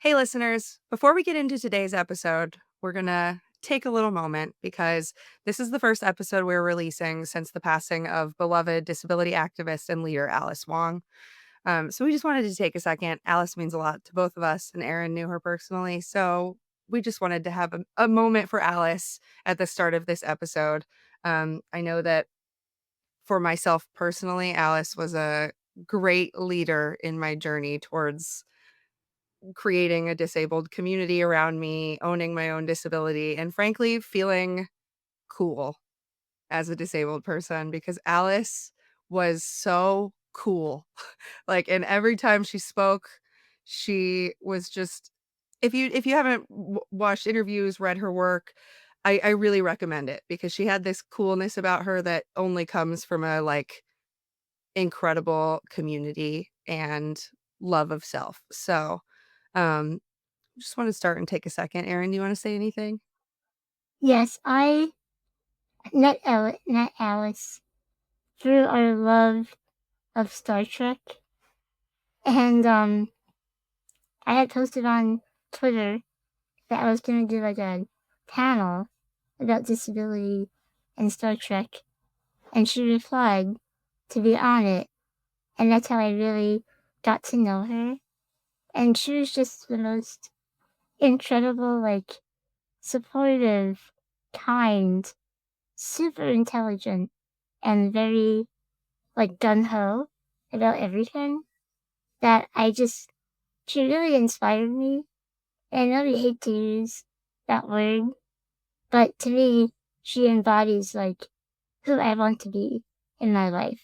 Hey, listeners, before we get into today's episode, we're going to take a little moment because this is the first episode we're releasing since the passing of beloved disability activist and leader Alice Wong. So we just wanted to take a second. Alice means a lot to both of us, and Erin knew her personally. So we just wanted to have a moment for Alice at the start of this episode. I know that for myself personally, Alice was a great leader in my journey towards creating a disabled community around me, owning my own disability, and frankly, feeling cool as a disabled person because Alice was so cool. And every time she spoke, she was just if you haven't watched interviews, read her work, I really recommend it because she had this coolness about her that only comes from a incredible community and love of self. So, um just want to start and take a second. Erin, do you want to say anything? Yes, I met Alice through our love of Star Trek, and I had posted on Twitter that I was going to do like a panel about disability and Star Trek, and she replied to be on it, and that's how I really got to know her. And she was just the most incredible, supportive, kind, super intelligent, and very gung ho about everything that she really inspired me. And I know we hate to use that word, but to me, she embodies who I want to be in my life.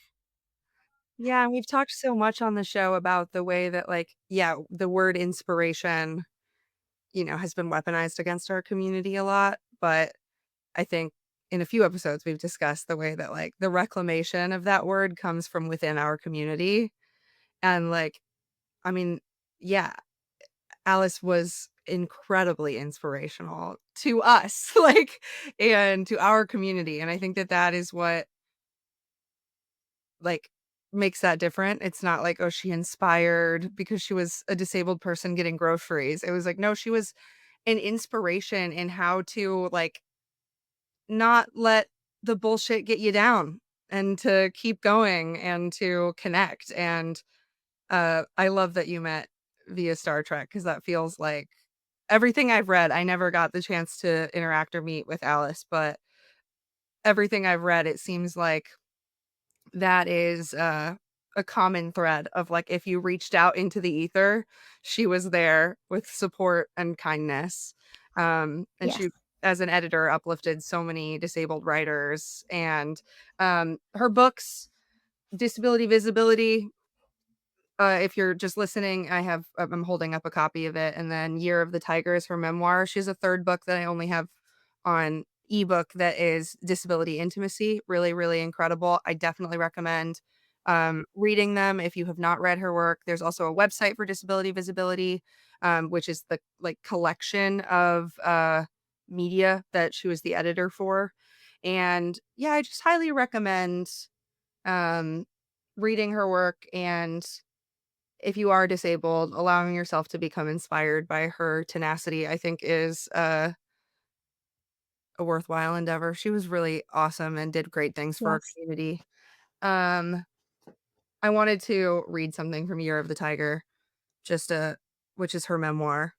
Yeah, and we've talked so much on the show about the way that yeah, the word inspiration, has been weaponized against our community a lot, but I think in a few episodes we've discussed the way that the reclamation of that word comes from within our community. And I mean, yeah, Alice was incredibly inspirational to us, and to our community. And I think that that is what like, makes that different. It's not like, oh, she inspired because she was a disabled person getting groceries. It was like, no, she was an inspiration in how to, not let the bullshit get you down and to keep going and to connect. And, I love that you met via Star Trek because that feels like everything I've read. I never got the chance to interact or meet with Alice, but everything I've read, it seems like that is, a common thread of, if you reached out into the ether, she was there with support and kindness. And Yes. she, as an editor, uplifted so many disabled writers, and, her books, Disability Visibility, if you're just listening, I'm holding up a copy of it, and then Year of the Tiger is her memoir. She has a 3rd book that I only have on ebook that is Disability Intimacy. Really, really incredible. I definitely recommend, reading them if you have not read her work. There's also a website for Disability Visibility, which is the, collection of, media that she was the editor for. And, yeah, I just highly recommend, um, reading her work, and if you are disabled, allowing yourself to become inspired by her tenacity, I think is a worthwhile endeavor. She was really awesome and did great things for our Yes. community. Um, I wanted to read something from Year of the Tiger, just which is her memoir.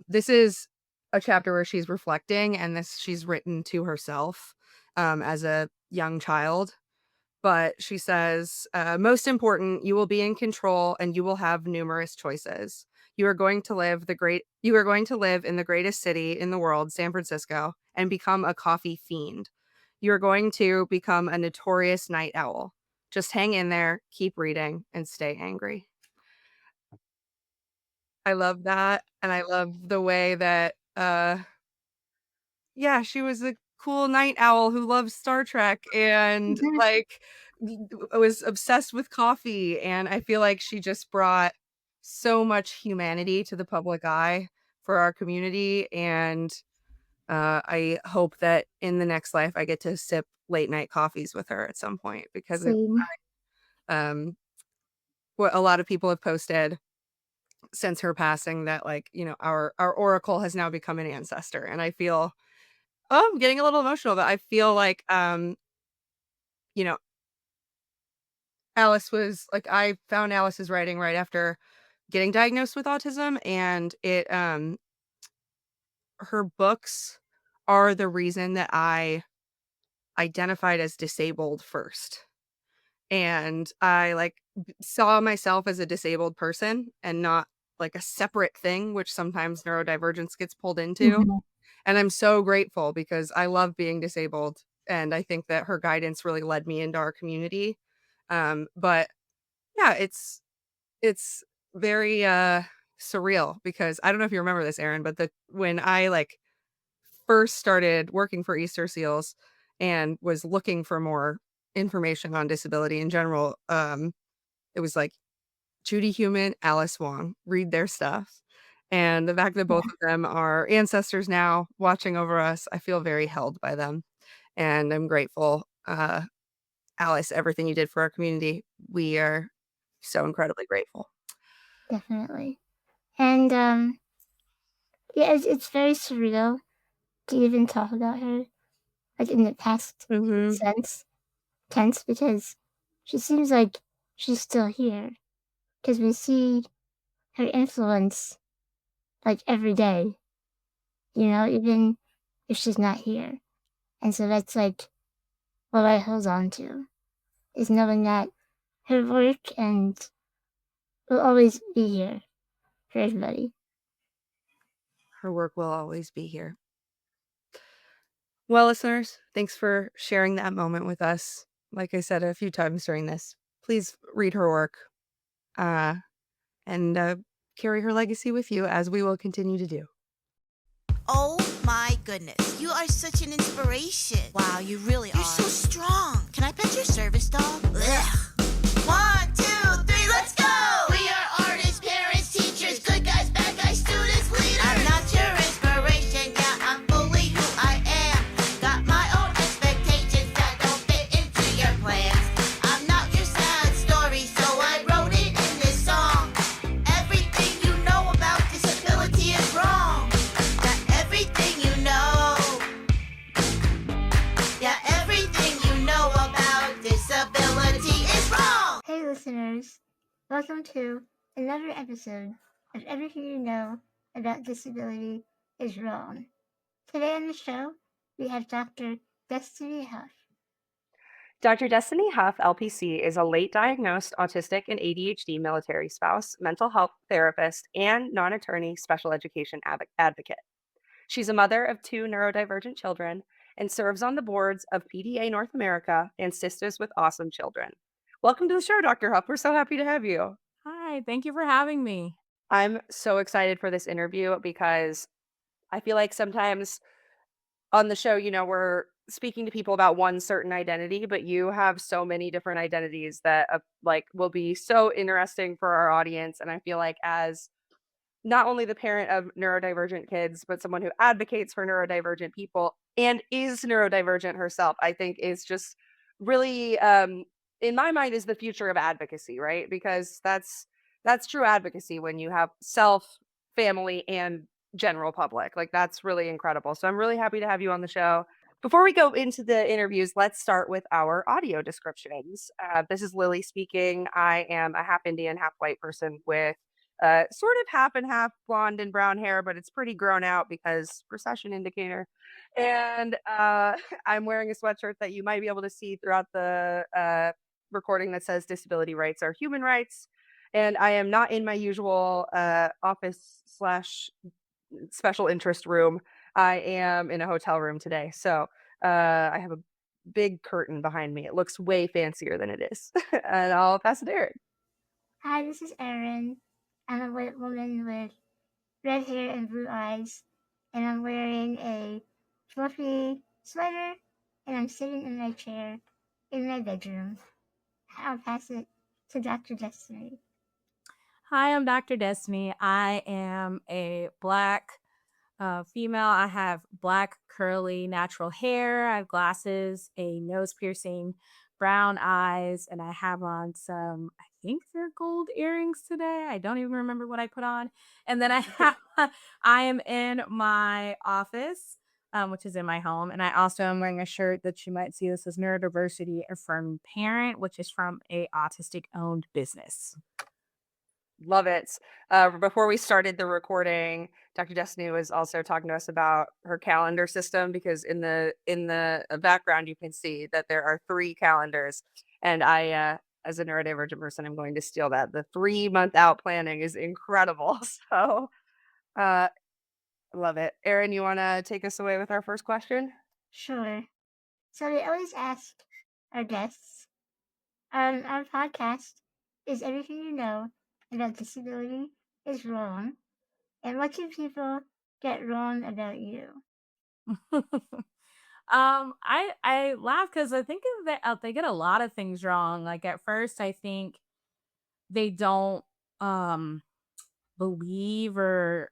This is a chapter where she's reflecting, and this she's written to herself as a young child. But she says, most important, you will be in control and you will have numerous choices. You are going to live in the greatest city in the world, San Francisco, and become a coffee fiend. You are going to become a notorious night owl. Just hang in there, keep reading, and stay angry. I love that. And I love the way that yeah, she was a cool night owl who loves Star Trek and, was obsessed with coffee, and I feel like she just brought so much humanity to the public eye for our community, and, I hope that in the next life, I get to sip late night coffees with her at some point because it Same. um, what a lot of people have posted since her passing that, like, our oracle has now become an ancestor, and I feel oh, I'm getting a little emotional, but I feel like, you know, Alice was like, I found Alice's writing right after getting diagnosed with autism, and her books are the reason that I identified as disabled first. And I, like, saw myself as a disabled person and not, like, a separate thing, which sometimes neurodivergence gets pulled into. Mhm. And I'm so grateful because I love being disabled, and I think that her guidance really led me into our community. But yeah, it's very, surreal because I don't know if you remember this, Erin, but the when I, like, first started working for Easter Seals and was looking for more information on disability in general, it was like Judy Heumann, Alice Wong, read their stuff. And the fact that both Yeah, of them are ancestors now watching over us, I feel very held by them, and I'm grateful. Alice, everything you did for our community, we are so incredibly grateful. definitely. And yeah, it's very surreal to even talk about her like in the past Mhm. sense tense because she seems like she's still here because we see her influence like every day, even if she's not here. And so that's like what I hold on to is knowing that her work and will always be here for everybody. Her work will always be here. Well, listeners, thanks for sharing that moment with us. Like I said a few times during this, please read her work, uh, and carry her legacy with you as we will continue to do. Oh my goodness. You are such an inspiration. Wow, you really are. You're so strong. Can I pet your service dog? Ugh. 1, 2, 3, let's go! We are artists, parents, teachers, good guys, bad guys, students, leaders. I'm not your inspiration, yeah, I'm fully who I am. Got my own expectations that don't fit into your plans. I'm not your sad story, so I wrote it in this song. Everything you know about disability is wrong. Yeah, everything you know. Yeah, everything you know about disability is wrong. Hey, listeners, welcome to another episode of Everything You Know About Disability is Wrong. Today on the show, we have Dr. Destiny Huff. Dr. Destiny Huff, LPC, is a late diagnosed autistic and ADHD military spouse, mental health therapist, and non attorney special education advocate. She's a mother of two neurodivergent children and serves on the boards of PDA North America and Sisters with Awesome Children. Welcome to the show, Dr. Huff. We're so happy to have you. Hi, thank you for having me. I'm so excited for this interview because I feel like sometimes on the show, we're speaking to people about one certain identity, but you have so many different identities that like will be so interesting for our audience. And I feel like as not only the parent of neurodivergent kids, but someone who advocates for neurodivergent people and is neurodivergent herself, I think is just really in my mind is the future of advocacy, right? Because that's true advocacy when you have self, family, and general public. Like that's really incredible. So I'm really happy to have you on the show. Before we go into the interviews, let's start with our audio descriptions. This is Lily speaking. I am a half Indian, half white person with sort of half and half blonde and brown hair, but it's pretty grown out because recession indicator. And I'm wearing a sweatshirt that you might be able to see throughout the recording that says disability rights are human rights. And I am not in my usual office slash special interest room. I am in a hotel room today. So I have a big curtain behind me. It looks way fancier than it is. And I'll pass it to Eric. Hi, this is Erin. I'm a white woman with red hair and blue eyes, and I'm wearing a fluffy sweater, and I'm sitting in my chair in my bedroom. I'll pass it to Dr. Destiny. Hi, I'm Dr. Destiny. I am a Black female. I have black, curly, natural hair. I have glasses, a nose piercing, brown eyes, and I have on some, I think they're gold earrings today. I don't even remember what I put on. And then I have, I am in my office, which is in my home. And I also am wearing a shirt that you might see. This is Neurodiversity Affirming Parent, which is from a autistic owned business. Love it. Before we started the recording, Dr. Destiny was also talking to us about her calendar system because in the background you can see that there are 3 calendars, and as a neurodivergent person, I'm going to steal that. The 3-month out planning is incredible. So, uh, love it. Erin, you want to take us away with our first question? Sure. So they always ask our guests on our podcast, is everything you know about disability is wrong? And what do people get wrong about you? I laugh because I think that they get a lot of things wrong. Like at first, I think they don't um believe or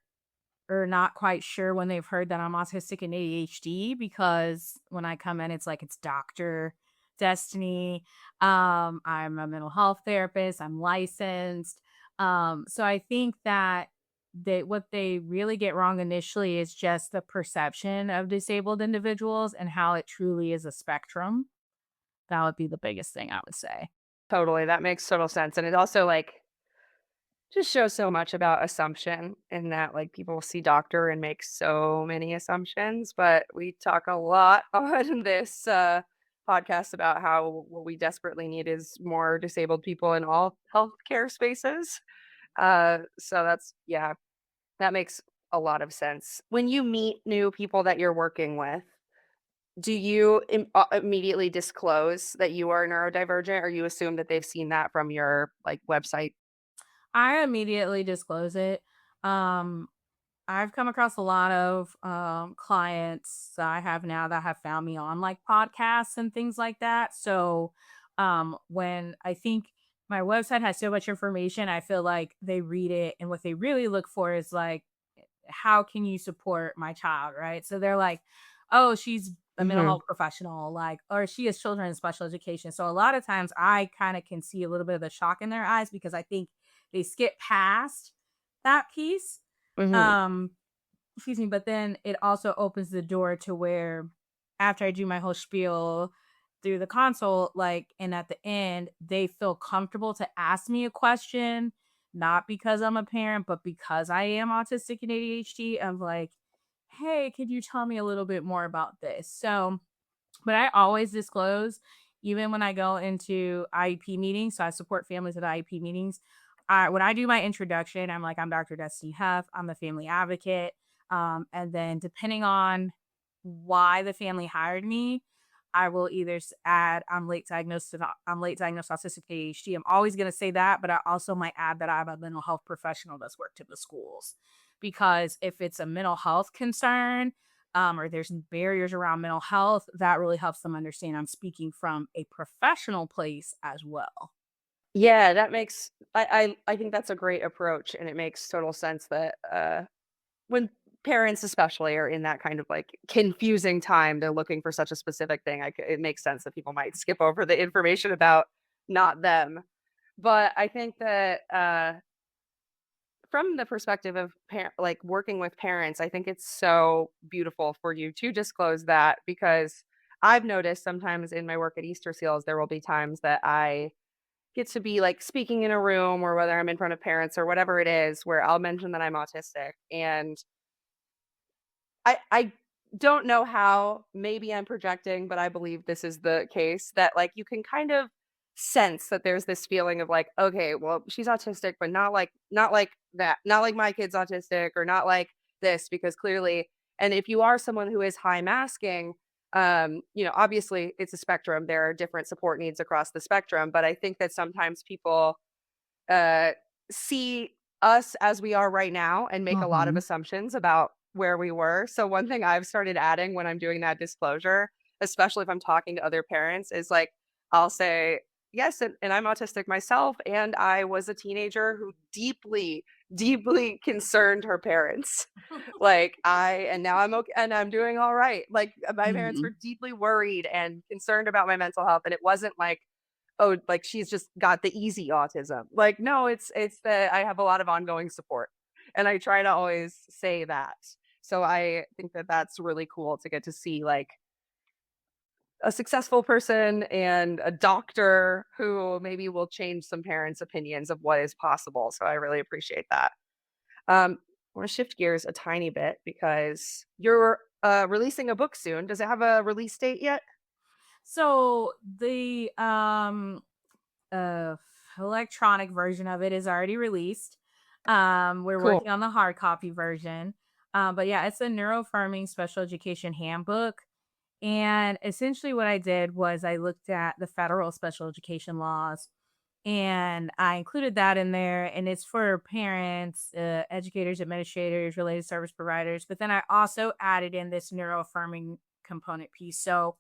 not quite sure when they've heard that I'm autistic and ADHD because when I come in, it's like it's Dr. Destiny. I'm a mental health therapist. I'm licensed. So I think that what they really get wrong initially is just the perception of disabled individuals and how it truly is a spectrum. That would be the biggest thing I would say. Totally, that makes total sense, and it also, like, just shows so much about assumption in that, like, people see doctor and make so many assumptions, but we talk a lot on this, podcast about how what we desperately need is more disabled people in all healthcare spaces. So that's yeah, that makes a lot of sense. When you meet new people that you're working with, do you immediately disclose that you are neurodivergent, or you assume that they've seen that from your, like, website? I immediately disclose it. Um, I've come across a lot of clients that I have now that have found me on like podcasts and things like that. So when I think my website has so much information, I feel like they read it and what they really look for is like, how can you support my child? Right. So they're like, oh, she's a mental Mhm, health professional, like, or she has children in special education. So a lot of times I kind of can see a little bit of the shock in their eyes because I think they skip past that piece. mhm. Um, Excuse me, but then it also opens the door to where after I do my whole spiel through the console, like, and at the end, they feel comfortable to ask me a question, not because I'm a parent, but because I am autistic and ADHD. Of like, hey, could you tell me a little bit more about this? So, but I always disclose, even when I go into IEP meetings. So I support families at IEP meetings. When I do my introduction, I'm like, I'm Dr. Destiny Huff. I'm a family advocate. And then depending on why the family hired me, I will either add I'm late diagnosed autistic ADHD. I'm always going to say that, but I also might add that I'm a mental health professional that's worked in the schools. Because if it's a mental health concern, or there's barriers around mental health, that really helps them understand I'm speaking from a professional place as well. Yeah, that makes I think that's a great approach, and it makes total sense that, when parents especially are in that kind of, like, confusing time, they're looking for such a specific thing, it makes sense that people might skip over the information about not them. But I think that, from the perspective of like, working with parents, I think it's so beautiful for you to disclose that because I've noticed sometimes in my work at Easter Seals, there will be times that I get to be, like, speaking in a room or whether I'm in front of parents or whatever it is, where I'll mention that I'm autistic, and I don't know how, maybe I'm projecting, but I believe this is the case, that, like, you can kind of sense that there's this feeling of, like, "Okay, well, she's autistic, but not like that. Not like my kid's autistic or not like this," because clearly and if you are someone who is high masking, obviously, it's a spectrum. There are different support needs across the spectrum, but I think that sometimes people uh, see us as we are right now and make a lot of Mhm. assumptions about where we were. So one thing I've started adding when I'm doing that disclosure, especially if I'm talking to other parents, is like I'll say, yes, and I'm autistic myself, and I was a teenager who deeply, deeply concerned her parents. Like and now I'm okay and I'm doing all right. Like my parents were Mhm. deeply worried and concerned about my mental health. And it wasn't like oh, like she's just got the easy autism. Like, no, it's that I have a lot of ongoing support. And I try to always say that. So I think that that's really cool to get to see like a successful person and a doctor who maybe will change some parents' opinions of what is possible. So I really appreciate that. I want to shift gears a tiny bit because you're releasing a book soon. Does it have a release date yet? So the uh electronic version of it is already released. We're Cool. working on the hard copy version. But yeah, it's a neuroaffirming special education handbook. And essentially what I did was I looked at the federal special education laws and I included that in there, and it's for parents, educators, administrators, related service providers. But then I also added in this neuroaffirming component piece. So,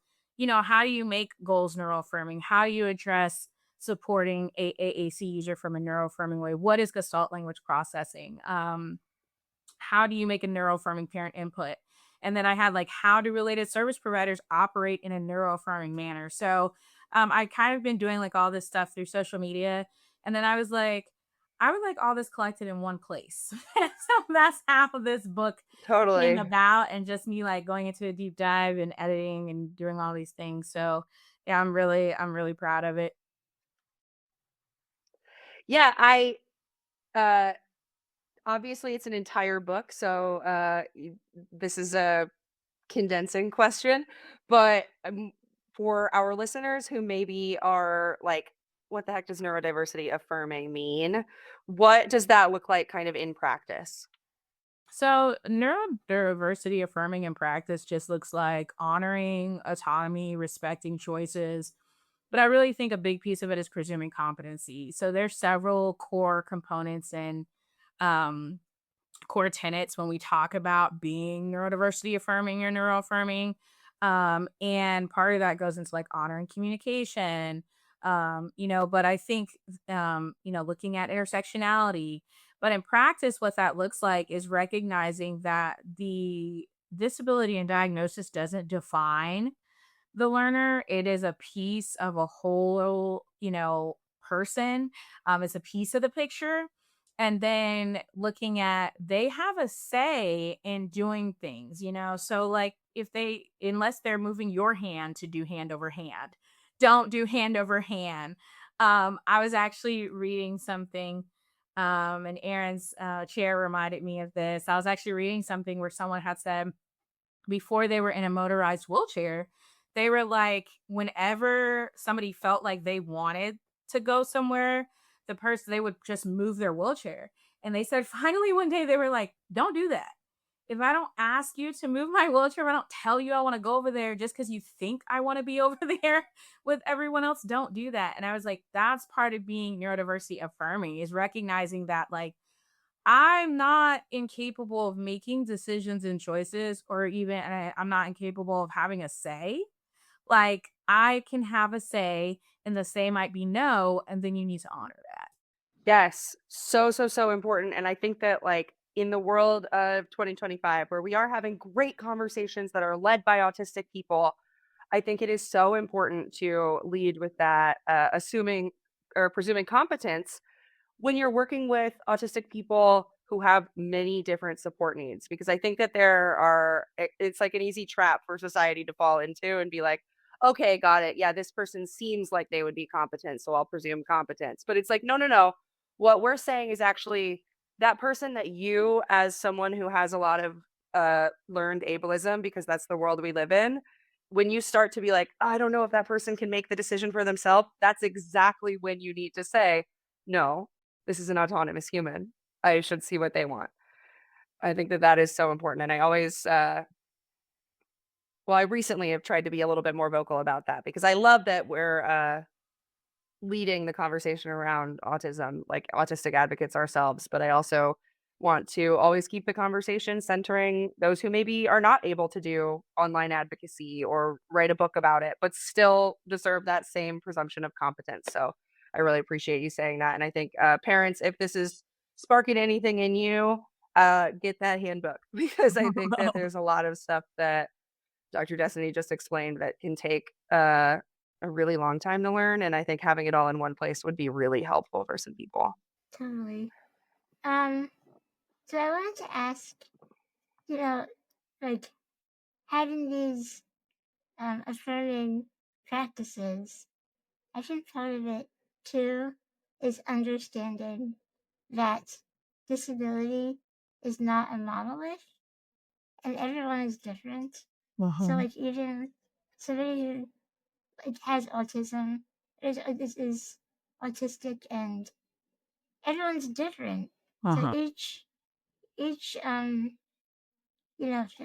how do you make goals neuroaffirming? How do you address supporting a AAC user from a neuroaffirming way? What is Gestalt language processing? How do you make a neuroaffirming parent input? And then I had like, how do related service providers operate in a neuroaffirming manner? So I kind of been doing like all this stuff through social media. And then I was like, I would like all this collected in one place. So that's half of this book came Totally. about, and just me like going into a deep dive and editing and doing all these things. So yeah, I'm really proud of it. Yeah, I uh obviously it's an entire book, so this is a condensing question, but for our listeners who maybe are like, what the heck does neurodiversity affirming mean? What does that look like kind of in practice? So, neurodiversity affirming in practice just looks like honoring autonomy, respecting choices. But I really think a big piece of it is presuming competency. So, there's several core components and um, core tenets when we talk about being neurodiversity affirming or neuroaffirming. And part of that goes into like honoring communication, but I think, looking at intersectionality. But in practice, what that looks like is recognizing that the disability and diagnosis doesn't define the learner. It is a piece of a whole, person. It's a piece of the picture. And then looking at they have a say in doing things, So like if they unless they're moving your hand to do hand over hand, don't do hand over hand. I was actually reading something and Erin's chair reminded me of this. I was actually reading something where someone had said before they were in a motorized wheelchair, they were like, whenever somebody felt like they wanted to go somewhere, they would just move their wheelchair. And they said, finally, one day they were like, don't do that. If I don't ask you to move my wheelchair, if I don't tell you I want to go over there just because you think I want to be over there with everyone else, don't do that. And I was like, that's part of being neurodiversity affirming, is recognizing that, like, I'm not incapable of making decisions and choices, or even I'm not incapable of having a say. Like, I can have a say, and the say might be no, and then you need to honor that. Yes, so, so, so important. And I think that, like, in the world of 2025, where we are having great conversations that are led by autistic people, I think it is so important to lead with that, assuming or presuming competence when you're working with autistic people who have many different support needs. Because I think that it's like an easy trap for society to fall into and be like, okay, got it. Yeah, this person seems like they would be competent, so I'll presume competence. But it's like, no, no, no. What we're saying is actually that person that you, as someone who has a lot of learned ableism, because that's the world we live in, when you start to be like, I don't know if that person can make the decision for themselves, that's exactly when you need to say, no, this is an autonomous human. I should see what they want. I think that that is so important, and I always, I recently have tried to be a little bit more vocal about that because I love that we're, leading the conversation around autism, like autistic advocates ourselves, but I also want to always keep the conversation centering those who maybe are not able to do online advocacy or write a book about it, but still deserve that same presumption of competence. So I really appreciate you saying that. And I think parents, if this is sparking anything in you, get that handbook because I think that there's a lot of stuff that Dr. Destiny just explained that can take a really long time to learn, and I think having it all in one place would be really helpful for some people. Totally. Um, so I wanted to ask, you know, like having these affirming practices, I think part of it too is understanding that disability is not a monolith and everyone is different. So like even somebody who like has autism is autistic and everyone's different. So each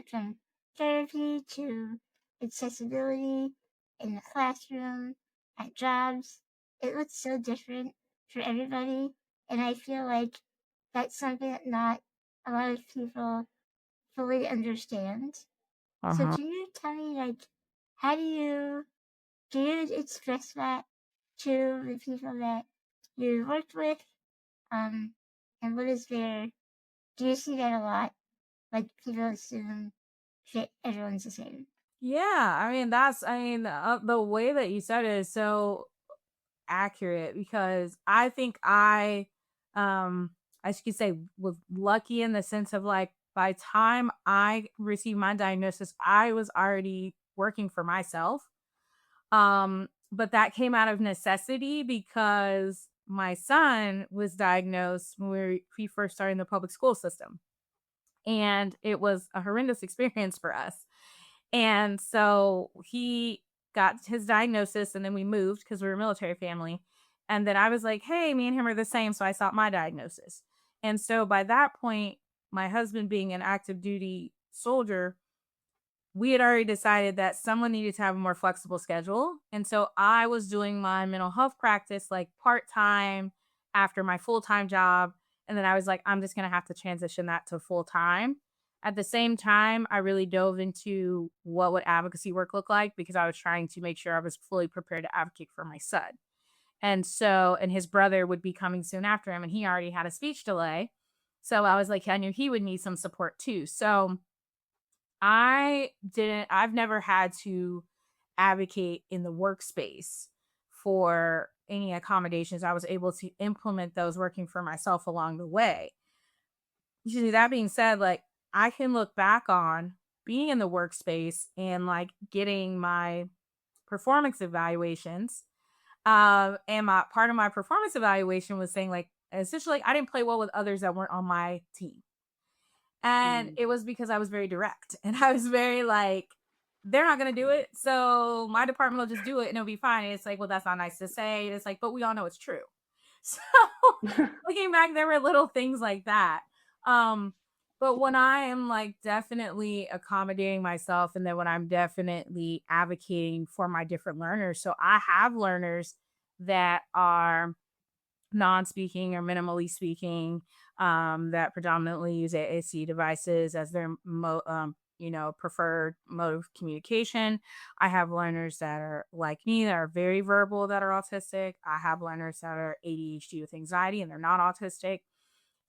from therapy to accessibility in the classroom, at jobs, it looks so different for everybody. And I feel like that's something that not a lot of people fully understand. So can you tell me, like, how do you express that to the people that you worked with? And what is their, do you see that a lot? Like people assume that everyone's the same. Yeah, the way that you said it is so accurate because I think um, I should say, was lucky in the sense of like, by the time I received my diagnosis, I was already working for myself. But that came out of necessity because my son was diagnosed when we first started in the public school system. And it was a horrendous experience for us. And so he got his diagnosis and then we moved because we were a military family. And then I was like, hey, me and him are the same. So I sought my diagnosis. And so by that point, my husband being an active duty soldier, we had already decided that someone needed to have a more flexible schedule. And so I was doing my mental health practice like part time after my full time job. And then I was like, I'm just going to have to transition that to full time. At the same time, I really dove into what would advocacy work look like because I was trying to make sure I was fully prepared to advocate for my son. And so, and his brother would be coming soon after him, and he already had a speech delay. So I was like, I knew he would need some support too. So I've never had to advocate in the workspace for any accommodations. I was able to implement those working for myself along the way. That being said, like I can look back on being in the workspace and like getting my performance evaluations. And my part of my performance evaluation was saying like essentially I didn't play well with others that weren't on my team. And Mm. it was because I was very direct and I was very like, they're not going to do it. So my department will just do it and it'll be fine. And it's like, well, that's not nice to say. And it's like, but we all know it's true. So looking back, there were little things like that. Um, but when I am like definitely accommodating myself and then when I'm definitely advocating for my different learners. So I have learners that are non-speaking or minimally speaking that predominantly use AAC devices as their preferred mode of communication. I have learners that are like me that are very verbal that are autistic. I have learners that are ADHD with anxiety and they're not autistic.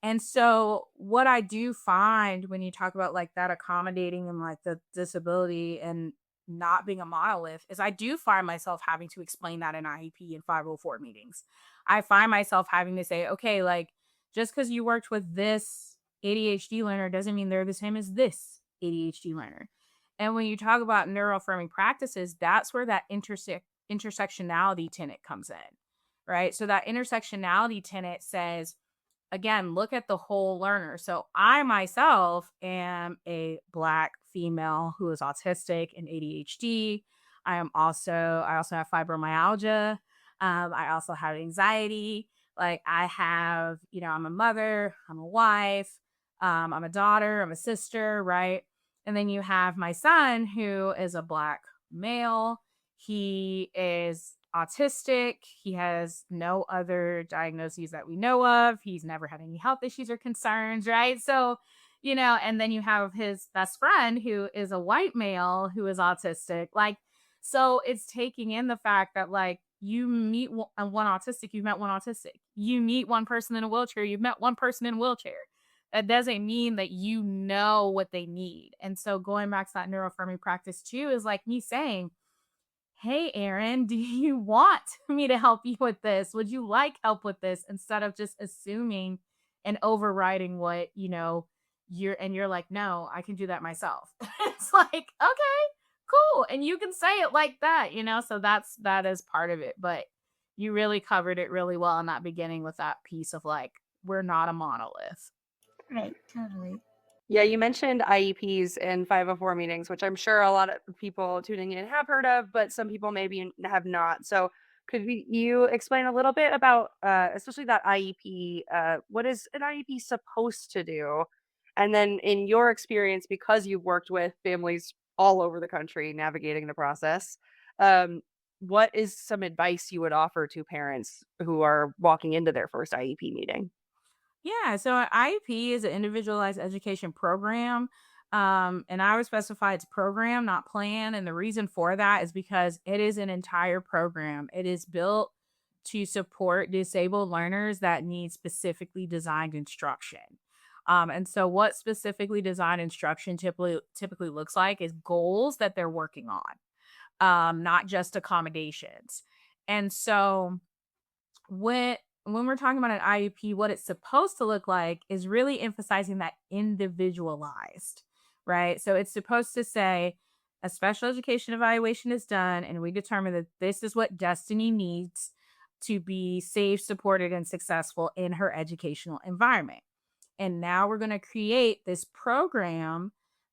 And so what I do find when you talk about like that accommodating and like the disability and not being a monolith is I do find myself having to explain that in IEP and 504 meetings. I find myself having to say, okay, like just because you worked with this ADHD learner doesn't mean they're the same as this ADHD learner. And when you talk about neuroaffirming practices, that's where that intersectionality tenet comes in, right? So that intersectionality tenet says, again, look at the whole learner. So I myself am a Black female who is autistic and ADHD. I also have fibromyalgia. I also have anxiety. Like I have, I'm a mother, I'm a wife, I'm a daughter, I'm a sister, right? And then you have my son who is a Black male. He is autistic. He has no other diagnoses that we know of. He's never had any health issues or concerns, right? So, and then you have his best friend who is a white male who is autistic. Like, so it's taking in the fact that, like, you meet one autistic, you've met one autistic. You meet one person in a wheelchair, you've met one person in a wheelchair. That doesn't mean that you know what they need. And so going back to that neuroaffirming practice too is like me saying, hey, Erin, do you want me to help you with this? Would you like help with this? Instead of just assuming and overriding what, you're like, no, I can do that myself. It's like, okay, cool. And you can say it like that, So that is part of it. But you really covered it really well in that beginning with that piece of like, we're not a monolith. Right, totally. Yeah, you mentioned IEPs and 504 meetings, which I'm sure a lot of people tuning in have heard of, but some people maybe have not. So, you explain a little bit about, especially that IEP? What is an IEP supposed to do? And then, in your experience, because you've worked with families all over the country navigating the process, um, what is some advice you would offer to parents who are walking into their first IEP meeting? Yeah, so an IEP is an individualized education program. And I would specify it's program, not plan. And the reason for that is because it is an entire program. It is built to support disabled learners that need specifically designed instruction. And so what specifically designed instruction typically looks like is goals that they're working on, not just accommodations. And so when we're talking about an IEP, what it's supposed to look like is really emphasizing that individualized, right? So it's supposed to say a special education evaluation is done, and we determine that this is what Destiny needs to be safe, supported, and successful in her educational environment. And now we're going to create this program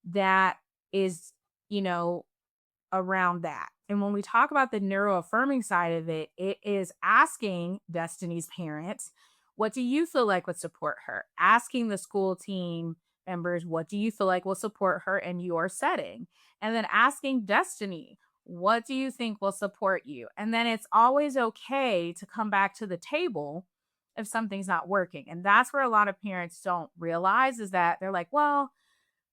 that is, you know, around that. And when we talk about the neuroaffirming side of it, it is asking Destiny's parents, what do you feel like would support her? Asking the school team members, what do you feel like will support her in your setting? And then asking Destiny, what do you think will support you? And then it's always okay to come back to the table if something's not working. And that's where a lot of parents don't realize is that they're like, well,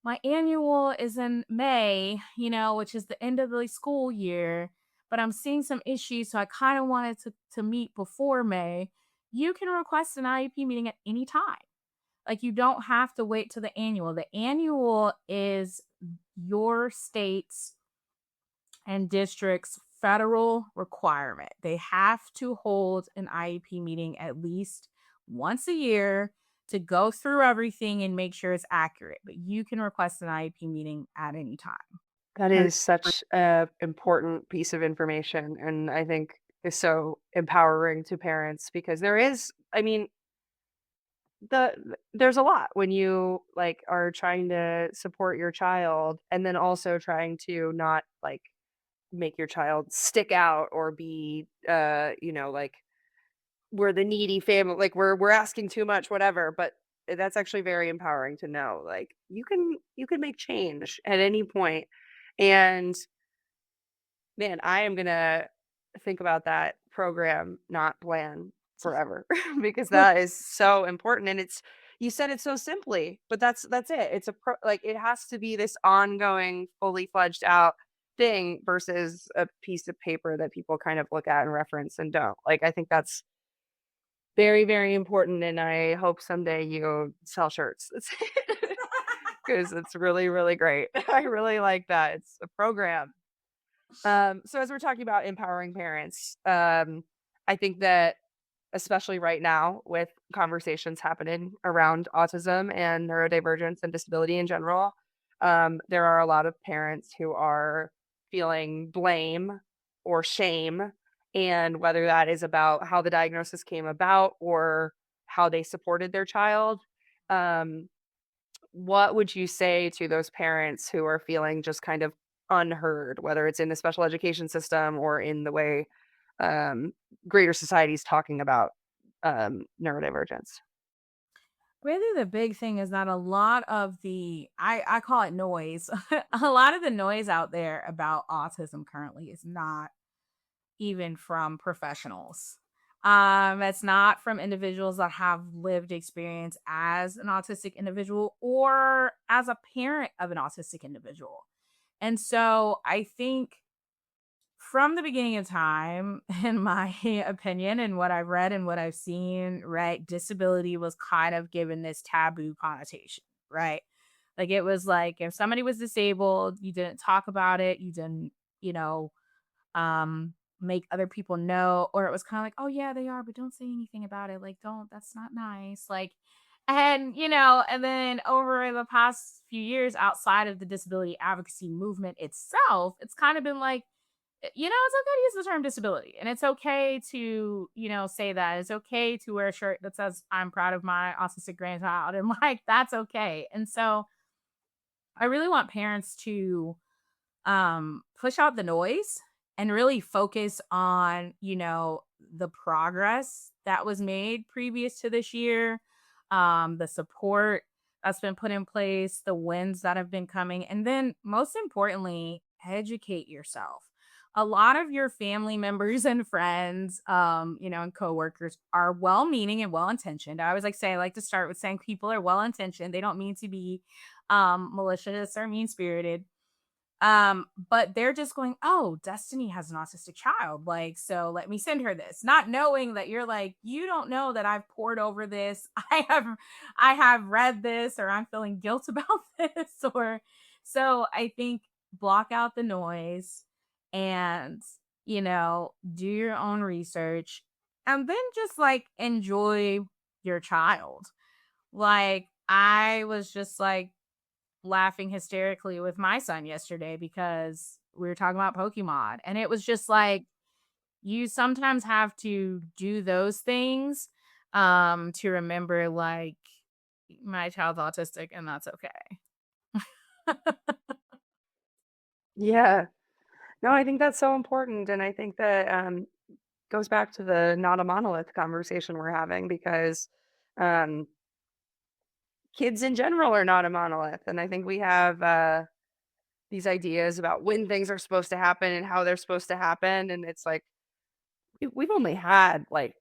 my annual is in May, which is the end of the school year, but I'm seeing some issues. So I kind of wanted to meet before May. You can request an IEP meeting at any time. Like you don't have to wait to the annual. The annual is your state's and district's federal requirement. They have to hold an IEP meeting at least once a year to go through everything and make sure it's accurate. But you can request an IEP meeting at any time. That Right. is such a important piece of information, and I think is so empowering to parents because there is, I mean, there's a lot when you like are trying to support your child and then also trying to not like make your child stick out or be like we're the needy family, like we're asking too much, whatever. But that's actually very empowering to know like you can make change at any point. And man, I am gonna think about that program, not plan forever because that is so important. And it's you said it so simply, but that's it. It's like it has to be this ongoing, fully fledged out thing versus a piece of paper that people kind of look at and reference and don't. Like I think that's very, very important. And I hope someday you sell shirts. Because it's really, really great. I really like that. It's a program. So as we're talking about empowering parents, I think that especially right now with conversations happening around autism and neurodivergence and disability in general, there are a lot of parents who are feeling blame or shame, and whether that is about how the diagnosis came about or how they supported their child. Um, what would you say to those parents who are feeling just kind of unheard, whether it's in the special education system or in the way um, greater society is talking about neurodivergence? Really, the big thing is that a lot of I call it noise. A lot of the noise out there about autism currently is not even from professionals. It's not from individuals that have lived experience as an autistic individual or as a parent of an autistic individual. And so I think from the beginning of time, in my opinion, and what I've read and what I've seen, right, disability was kind of given this taboo connotation, right? Like it was like if somebody was disabled, you didn't talk about it, you didn't, you know, make other people know, or it was kind of like, oh yeah, they are, but don't say anything about it. Like, don't, that's not nice. Like, and and then over the past few years outside of the disability advocacy movement itself, it's kind of been like, it's okay to use the term disability, and it's okay to, say that. It's okay to wear a shirt that says I'm proud of my autistic grandchild, and like that's okay. And so I really want parents to push out the noise and really focus on, the progress that was made previous to this year, the support that's been put in place, the wins that have been coming, and then most importantly, educate yourself. A lot of your family members and friends, and coworkers are well-meaning and well-intentioned. I always I like to start with saying people are well-intentioned. They don't mean to be malicious or mean-spirited, but they're just going, "Oh, Destiny has an autistic child. Like, so let me send her this." Not knowing that you're like, "You don't know that I've poured over this. I have read this, or I'm feeling guilt about this." Or so I think block out the noise and, do your own research, and then just enjoy your child. Like, I was just laughing hysterically with my son yesterday because we were talking about Pokemon. And it was just like, you sometimes have to do those things to remember, like, my child's autistic and that's okay. Yeah. No, I think that's so important, and I think that, goes back to the not a monolith conversation we're having because, um, kids in general are not a monolith, and I think we have, these ideas about when things are supposed to happen and how they're supposed to happen, and it's like, we've only had, like,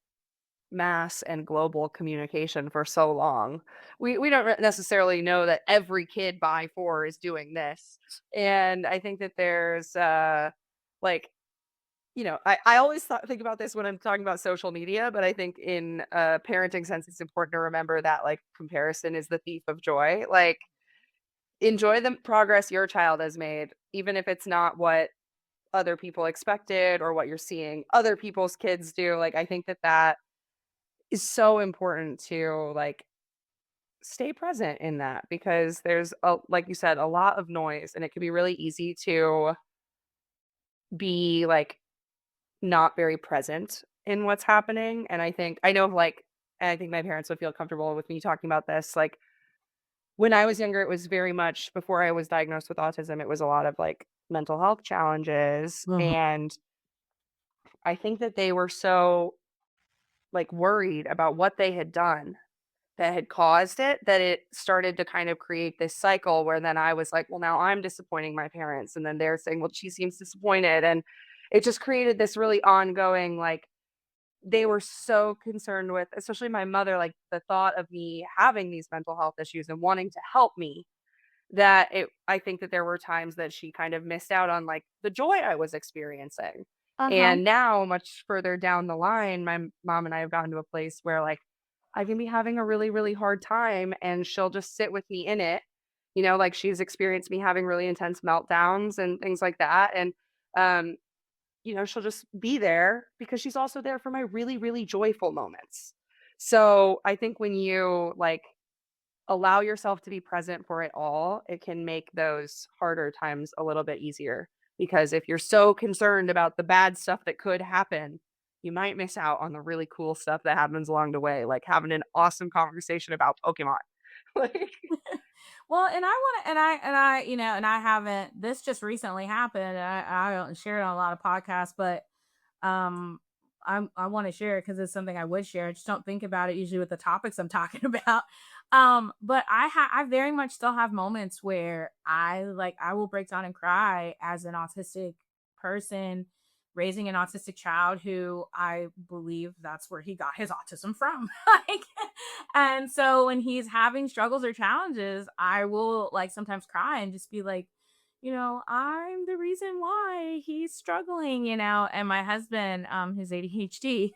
mass and global communication for so long. We don't necessarily know that every kid by 4 is doing this, and I think that there's, like, I always think about this when I'm talking about social media, but I think in a parenting sense, it's important to remember that, like, comparison is the thief of joy. Like, enjoy the progress your child has made, even if it's not what other people expected or what you're seeing other people's kids do. Like, I think that that is so important to, like, stay present in that because there's like you said, a lot of noise, and it can be really easy to be, like, not very present in what's happening, and I know, like, and I think my parents would feel comfortable with me talking about this, like, when I was younger, it was very much before I was diagnosed with autism, it was a lot of, like, mental health challenges, Mhm. and I think that they were so, like, worried about what they had done that had caused it, that it started to kind of create this cycle where then I was like, "Well, now I'm disappointing my parents," and then they're saying, "Well, she seems disappointed," and it just created this really ongoing, like, they were so concerned with, especially my mother, like, the thought of me having these mental health issues and wanting to help me, that it I think that there were times that she kind of missed out on, like, the joy I was experiencing. Uh-huh. And now, much further down the line, my mom and I have gotten to a place where, like, I can be having a really, really hard time, and she'll just sit with me in it. Like, she's experienced me having really intense meltdowns and things like that, and, um, she'll just be there because she's also there for my really, really joyful moments. So, I think when you, like, allow yourself to be present for it all, it can make those harder times a little bit easier. Because if you're so concerned about the bad stuff that could happen, you might miss out on the really cool stuff that happens along the way, like having an awesome conversation about Pokemon. Like, Well, and I want to, and I, and I haven't, this just recently happened. And I don't share it on a lot of podcasts, but um I want to share it because it's something I would share. I just don't think about it usually with the topics I'm talking about. But I very much still have moments where I will break down and cry as an autistic person raising an autistic child who I believe that's where he got his autism from. Like, and so when he's having struggles or challenges, I will sometimes cry and just be like, I'm the reason why he's struggling, and my husband, his ADHD,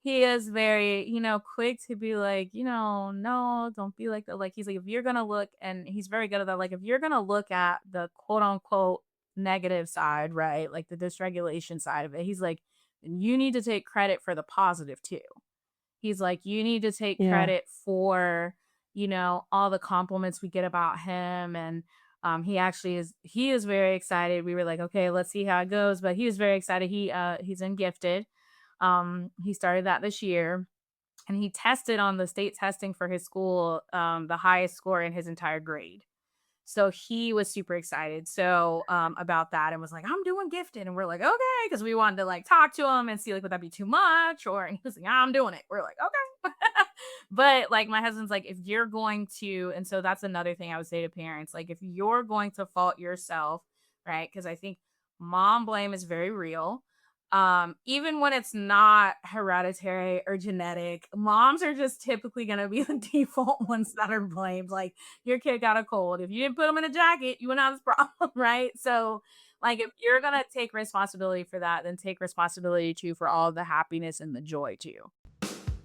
he is very, quick to be like, no, don't be like that. Like, he's like, if you're going to look, and he's very good at that. Like, if you're going to look at the quote unquote negative side, right? Like the dysregulation side of it. He's like, you need to take credit for the positive too. He's like, you need to take Yeah. credit for, all the compliments we get about him. And he is very excited. We were like, okay, let's see how it goes. But he was very excited. He's in gifted. He started that this year, and he tested on the state testing for his school, the highest score in his entire grade. So he was super excited about that, and was like, I'm doing gifted. And we're like, okay, because we wanted to like talk to him and see like, would that be too much? Or and he was like, I'm doing it. We're like, okay. But like my husband's like, if you're going to, and so that's another thing I would say to parents, like if you're going to fault yourself, right? Because I think mom blame is very real. Even when it's not hereditary or genetic, moms are just typically going to be the default ones that are blamed. Like your kid got a cold. If you didn't put them in a jacket, you wouldn't have this problem, right? So, like, if you're going to take responsibility for that, then take responsibility too for all the happiness and the joy too.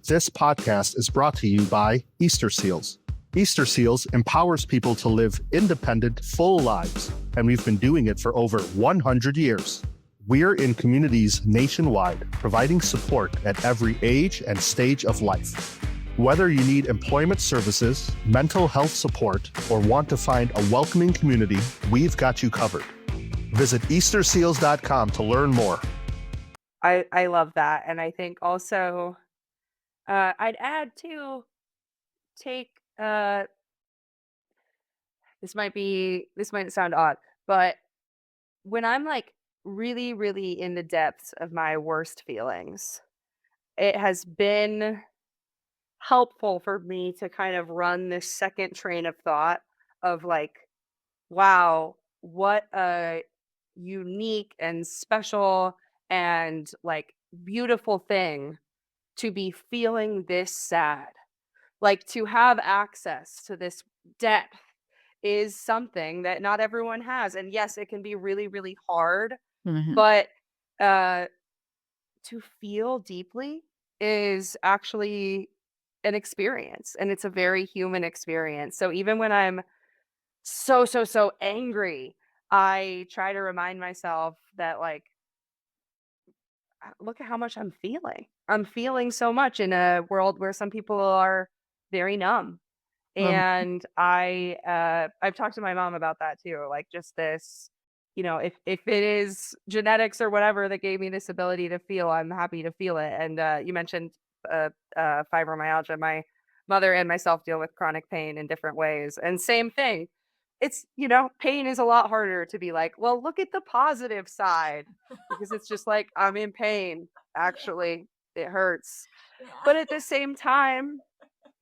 This podcast is brought to you by Easter Seals. Easter Seals empowers people to live independent, full lives, and we've been doing it for over 100 years. We're in communities nationwide, providing support at every age and stage of life. Whether you need employment services, mental health support, or want to find a welcoming community, we've got you covered. Visit easterseals.com to learn more. I love that. And I think also I'd add to take this might sound odd, but when I'm like really, really in the depths of my worst feelings, it has been helpful for me to kind of run this second train of thought of like, wow, what a unique and special and like beautiful thing to be feeling this sad. Like to have access to this depth is something that not everyone has. And yes, it can be really, really hard, Mhm. but uh to feel deeply is actually an experience, and it's a very human experience. So even when I'm so, so, so angry, I try to remind myself that, like, look at how much I'm feeling. I'm feeling so much in a world where some people are very numb. Mhm. And I've talked to my mom about that too. Like just this, if it is genetics or whatever that gave me this ability to feel, I'm happy to feel it. And you mentioned fibromyalgia. My mother and myself deal with chronic pain in different ways. And same thing. It's, pain is a lot harder to be like, well, look at the positive side because it's just like, I'm in pain. Actually, it hurts. But at the same time,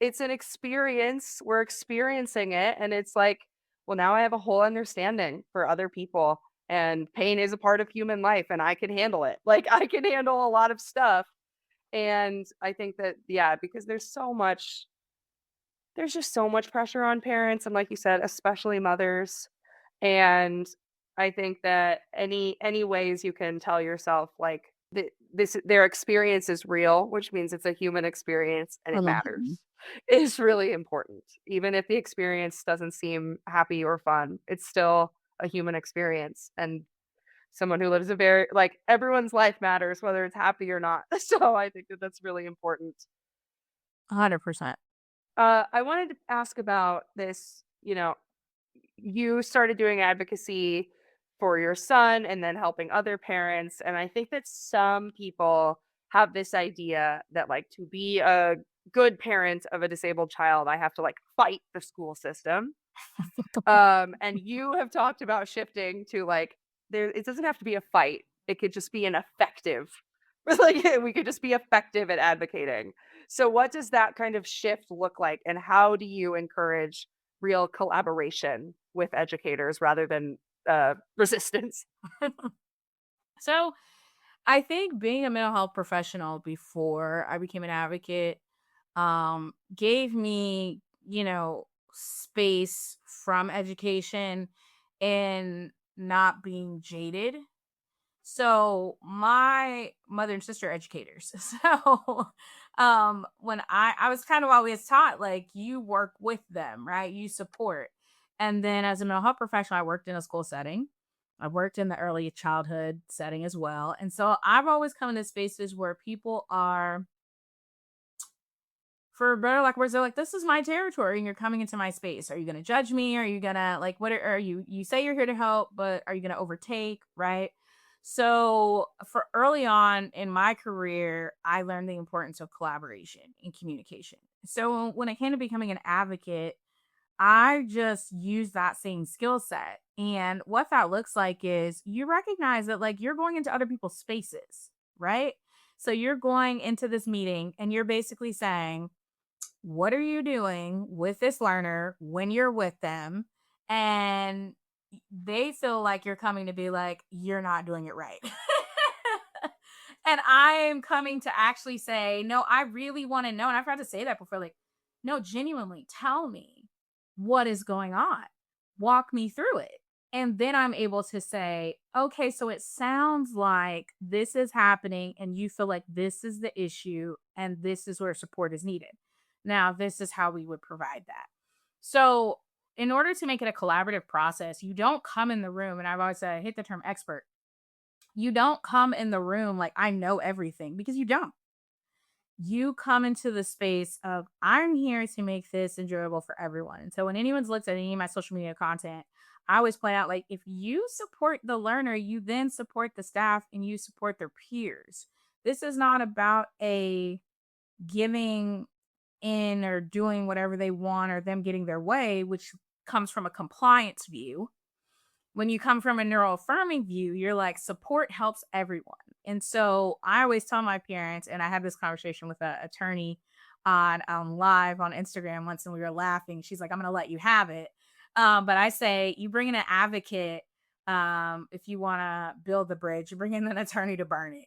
it's an experience, we're experiencing it, and it's like, well, now I have a whole understanding for other people, and pain is a part of human life, and I can handle it. Like, I can handle a lot of stuff, and I think that yeah, because there's just so much pressure on parents, and like you said, especially mothers, and I think that any ways you can tell yourself, like, this their experience is real, which means it's a human experience and it Mhm. matters, is really important. Even if the experience doesn't seem happy or fun, it's still a human experience, and someone who lives a very like, everyone's life matters whether it's happy or not. So I think that that's really important. 100%. I wanted to ask about this, you started doing advocacy for your son and then helping other parents. And I think that some people have this idea that, like, to be a good parent of a disabled child, I have to like fight the school system. And you have talked about shifting to like, it doesn't have to be a fight. It could just be an effective. Like we could just be effective at advocating. So what does that kind of shift look like and how do you encourage real collaboration with educators rather than resistance? So I think being a mental health professional before I became an advocate gave me, space from education and not being jaded. So my mother and sister are educators. So when I was kind of always taught like you work with them, right? You support. And then as a mental health professional, I worked in a school setting. I've worked in the early childhood setting as well. And so I've always come into spaces where people are, for better or lack of words, they're like, this is my territory and you're coming into my space. Are you going to judge me? Are you going to like, what are you say you're here to help, but are you going to overtake? Right. So for early on in my career, I learned the importance of collaboration and communication. So when it came to becoming an advocate, I just use that same skill set. And what that looks like is you recognize that like you're going into other people's spaces, right? So you're going into this meeting and you're basically saying, what are you doing with this learner when you're with them? And they feel like you're coming to be like, you're not doing it right. And I'm coming to actually say, no, I really want to know. And I've had to say that before, like, no, genuinely tell me what is going on. Walk me through it. And then I'm able to say, okay, so it sounds like this is happening and you feel like this is the issue and this is where support is needed. Now, this is how we would provide that. So, in order to make it a collaborative process, you don't come in the room, and I've always said, I hate the term expert. You don't come in the room like I know everything, because you don't. You come into the space of, I'm here to make this enjoyable for everyone. And so when anyone's looked at any of my social media content, I always point out, like, if you support the learner, you then support the staff and you support their peers. This is not about a giving in or doing whatever they want or them getting their way, which comes from a compliance view. When you come from a neuroaffirming view, you're like, support helps everyone. And so I always tell my parents, and I had this conversation with an attorney on live on Instagram once, and we were laughing. She's like, I'm going to let you have it. But I say, you bring in an advocate if you want to build the bridge, you bring in an attorney to burn it.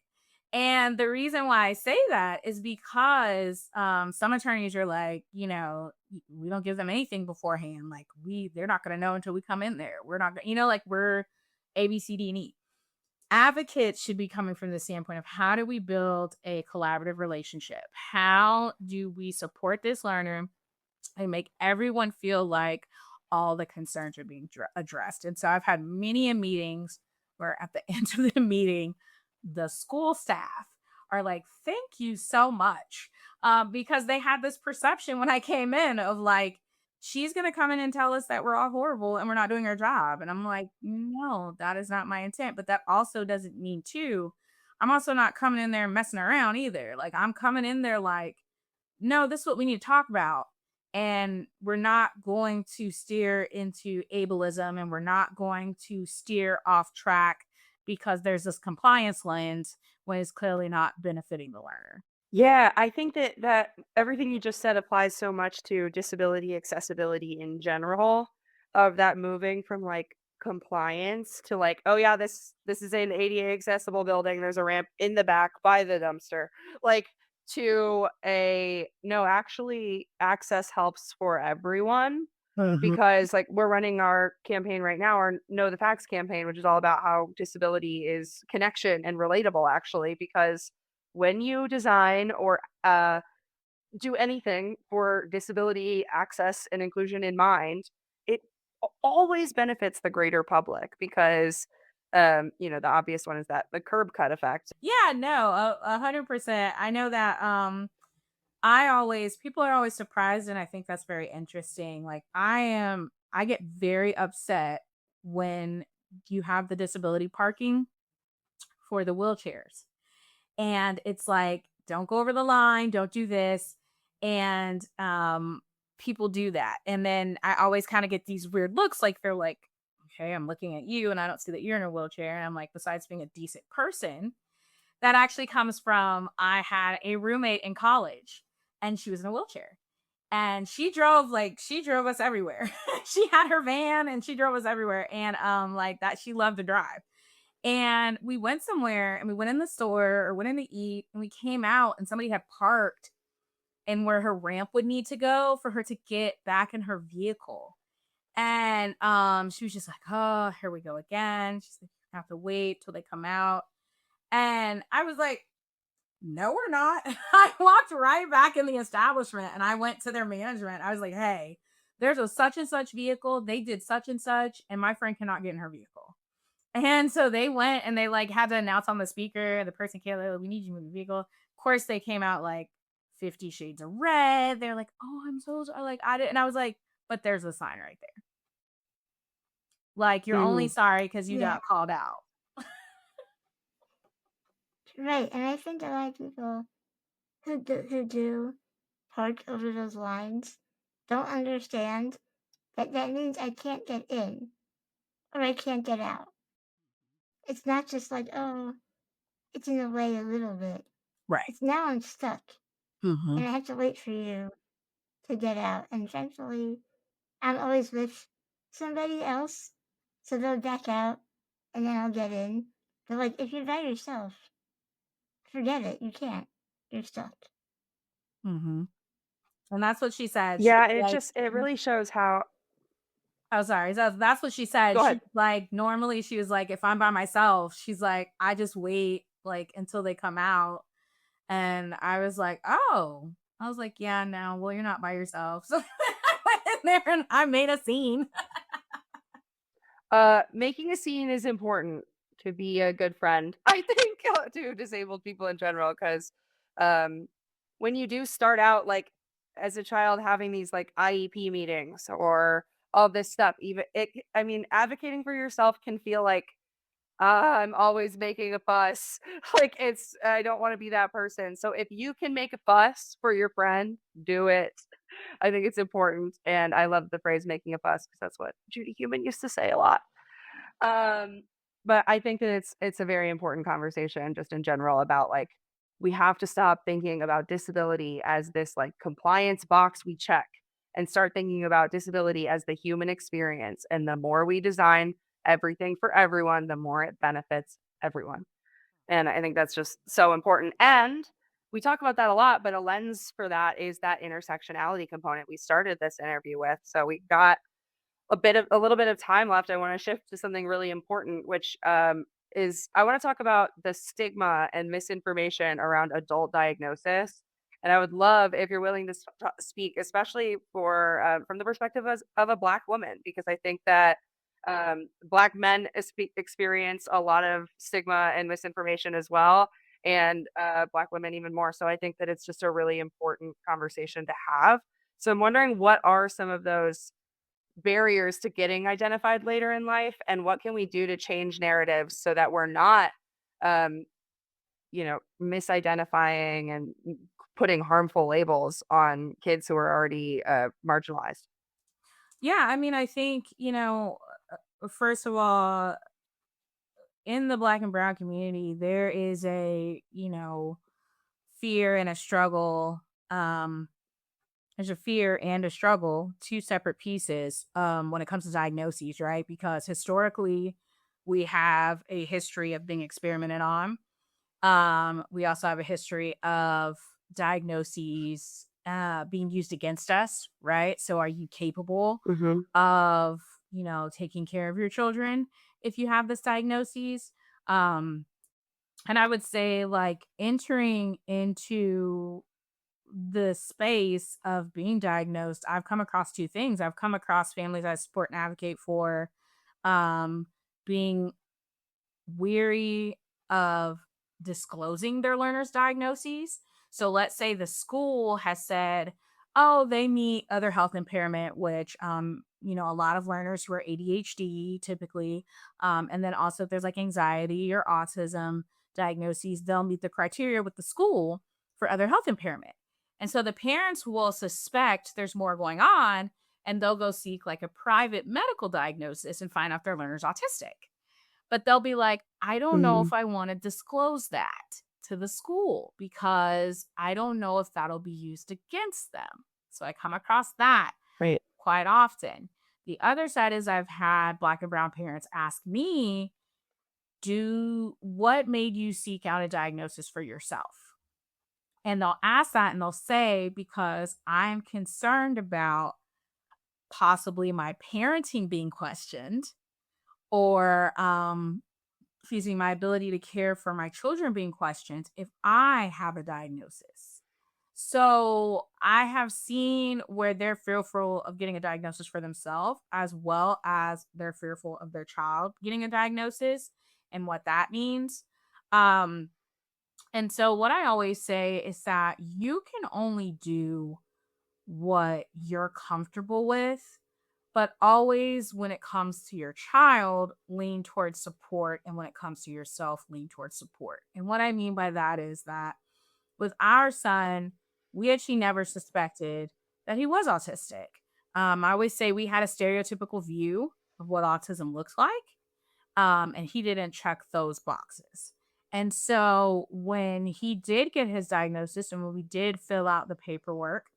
And the reason why I say that is because some attorneys are like, we don't give them anything beforehand. Like they're not going to know until we come in there. We're not, like we're A, B, C, D, and E. Advocates should be coming from the standpoint of, how do we build a collaborative relationship? How do we support this learner and make everyone feel like all the concerns are being addressed? And so I've had many meetings where at the end of the meeting, the school staff are like, thank you so much. Because they had this perception when I came in of like, she's going to come in and tell us that we're all horrible and we're not doing our job. And I'm like, no, that is not my intent. But that also doesn't mean too, I'm also not coming in there messing around either. Like I'm coming in there like, no, this is what we need to talk about. And we're not going to steer into ableism, and we're not going to steer off track because there's this compliance lens when it's clearly not benefiting the learner. Yeah, I think that everything you just said applies so much to disability accessibility in general, of that moving from like compliance to like, oh yeah, this is an ADA accessible building. There's a ramp in the back by the dumpster. Like, to a no, actually access helps for everyone, Mhm. because like we're running our campaign right now, our Know the Facts campaign, which is all about how disability is connection and relatable, actually, because when you design or do anything for disability access and inclusion in mind, it always benefits the greater public, because the obvious one is that the curb cut effect. Yeah, no, 100%. I know that people are always surprised, and I think that's very interesting. Like I get very upset when you have the disability parking for the wheelchairs. And it's like, don't go over the line, don't do this. And people do that. And then I always kind of get these weird looks, like they're like, okay, I'm looking at you and I don't see that you're in a wheelchair. And I'm like, besides being a decent person, that actually comes from, I had a roommate in college and she was in a wheelchair. And she drove us everywhere. She had her van and she drove us everywhere. And like that, she loved to drive. And we went somewhere and we went in the store or went in to eat, and we came out and somebody had parked and where her ramp would need to go for her to get back in her vehicle. And she was just like, oh, here we go again. She's like, you have to wait till they come out. And I was like, no, we're not. I walked right back in the establishment and I went to their management. I was like, hey, there's a such and such vehicle. They did such and such, and my friend cannot get in her vehicle. And so they went and they like had to announce on the speaker, the person came like, we need you to move your vehicle. Of course, they came out like 50 shades of red. They're like, oh, I'm so sorry. Like, I did. And I was like, but there's a sign right there. Like, you're only Mm. sorry because you Yeah, got called out. right. And I think a lot of people who do park over those lines don't understand that that means I can't get in or I can't get out. It's not just like, oh, it's in the way a little bit. Right. It's now I'm stuck Mm-hmm. and I have to wait for you to get out. And thankfully, I'm always with somebody else, so they'll back out and then I'll get in. But like, if you're by yourself, forget it. You can't. You're stuck. Mm-hmm. And that's what she said. She Yeah, was and like, it really shows how. oh, sorry. That's what she said. Go She's ahead. like, normally she was like, if I'm by myself, she's like, I just wait like until they come out. And I was like, oh. I was like, yeah, no, well, you're not by yourself. So I went in there and I made a scene. Making a scene is important to be a good friend, I think, to disabled people in general, because um, when you do start out, like, as a child having these, like, IEP meetings or all this stuff, even I mean, advocating for yourself can feel like, I'm always making a fuss. Like, I don't want to be that person. So if you can make a fuss for your friend, do it. I think it's important. And I love the phrase making a fuss because that's what Judy Human used to say a lot. Um, but I think that it's a very important conversation just in general about, like, we have to stop thinking about disability as this, like, compliance box we check and start thinking about disability as the human experience. And the more we design everything for everyone, the more it benefits everyone. And I think that's just so important. And we talk about that a lot, but a lens for that is that intersectionality component we started this interview with. So we got a little bit of time left. I want to shift to something really important, which is I want to talk about the stigma and misinformation around adult diagnosis. And I would love if you're willing to speak, especially for from the perspective of a Black woman, because I think that Black men experience a lot of stigma and misinformation as well, and Black women even more. So I think that it's just a really important conversation to have. So I'm wondering, what are some of those barriers to getting identified later in life, and what can we do to change narratives so that we're not um misidentifying and putting harmful labels on kids who are already marginalized. Yeah, I mean, I think, first of all, in the Black and brown community, there is a, fear and a struggle. There's a fear and a struggle, two separate pieces when it comes to diagnoses, right? Because historically, we have a history of being experimented on. We also have a history of diagnoses being used against us, right? So, are you capable Hmm. of, taking care of your children if you have this diagnosis? Um, and I would say, like, entering into the space of being diagnosed, I've come across two things. I've come across families I support and advocate for um, being weary of disclosing their learners' diagnoses. So let's say the school has said, oh, they meet other health impairment, which, a lot of learners who are ADHD typically, and then also if there's like anxiety or autism diagnoses, they'll meet the criteria with the school for other health impairment. And so the parents will suspect there's more going on and they'll go seek like a private medical diagnosis and find out their learner's autistic. But they'll be like, I don't know Hmm. if I want to disclose that to the school because I don't know if that'll be used against them. So I come across that Right. quite often. The other side is I've had Black and brown parents ask me, what made you seek out a diagnosis for yourself? And they'll ask that and they'll say, because I'm concerned about possibly my parenting being questioned or my ability to care for my children being questioned if I have a diagnosis. So I have seen where they're fearful of getting a diagnosis for themselves, as well as they're fearful of their child getting a diagnosis and what that means. Um, and so what I always say is that you can only do what you're comfortable with, but always when it comes to your child, lean towards support. And when it comes to yourself, lean towards support. And what I mean by that is that with our son, we actually never suspected that he was autistic. I always say we had a stereotypical view of what autism looks like, and he didn't check those boxes. And so when he did get his diagnosis and when we did fill out the paperwork,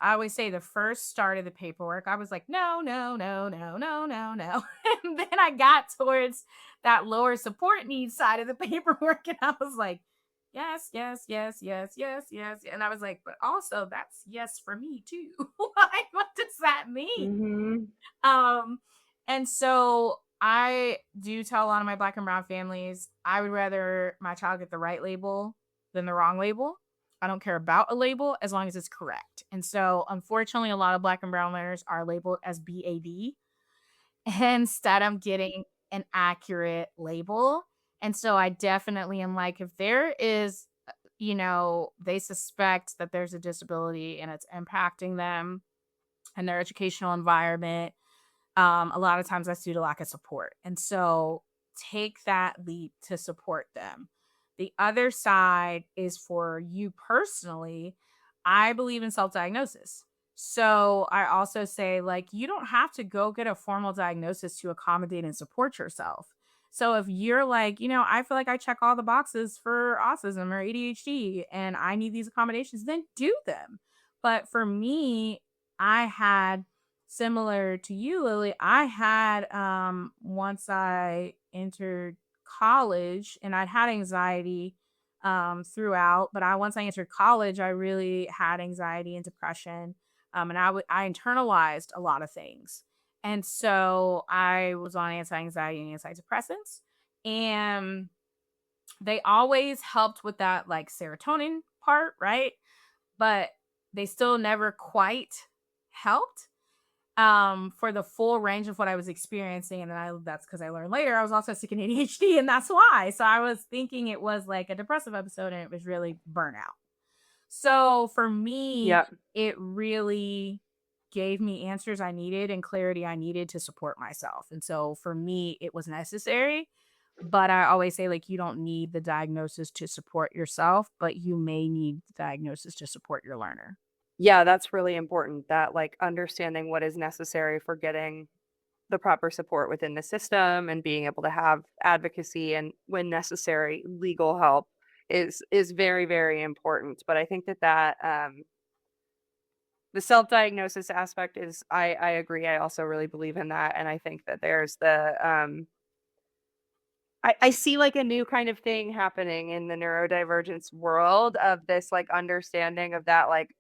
I always say the first start of the paperwork, I was like, no, no, no, no, no, no, no. And then I got towards that lower support needs side of the paperwork and I was like, yes, yes, yes, yes, yes, yes. And I was like, but also that's yes for me too. Like, what does that mean? Mm-hmm. Um, and so I do tell a lot of my Black and brown families, I would rather my child get the right label than the wrong label. I don't care about a label as long as it's correct. And so, unfortunately, a lot of Black and brown learners are labeled as BAD instead of getting an accurate label. And so, I definitely am like, if there is, they suspect that there's a disability and it's impacting them and their educational environment, a lot of times that's due to lack of support. And so take that leap to support them. The other side is for you personally. I believe in self diagnosis. So I also say, like, you don't have to go get a formal diagnosis to accommodate and support yourself. So if you're like, I feel like I check all the boxes for autism or ADHD and I need these accommodations, then do them. But for me, I had similar to you, Lily, I had once I entered college and I'd had anxiety throughout, but I once I entered college, I really had anxiety and depression. And I internalized a lot of things. And so I was on anti-anxiety and antidepressants. And they always helped with that like serotonin part, right? But they still never quite helped for the full range of what I was experiencing. And that's because I learned later I was also sick in ADHD, and that's why. So I was thinking it was like a depressive episode and it was really burnout. So for me, Yeah. it really gave me answers I needed and clarity I needed to support myself. And so for me, it was necessary. But I always say, like, you don't need the diagnosis to support yourself, but you may need the diagnosis to support your learner. Yeah, that's really important, that, like, understanding what is necessary for getting the proper support within the system and being able to have advocacy and, when necessary, legal help is very, very important. But I think that the self-diagnosis aspect is, I agree, I also really believe in that, and I think that there's I see, like, a new kind of thing happening in the neurodivergence world of this, like, understanding of that, like,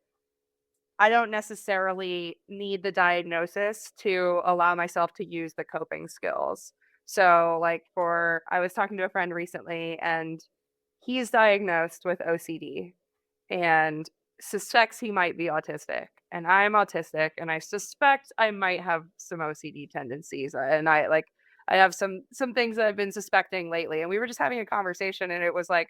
I don't necessarily need the diagnosis to allow myself to use the coping skills. So, like, I was talking to a friend recently and he's diagnosed with OCD and suspects he might be autistic. And I'm autistic and I suspect I might have some OCD tendencies. And I have some things that I've been suspecting lately. And we were just having a conversation and it was like,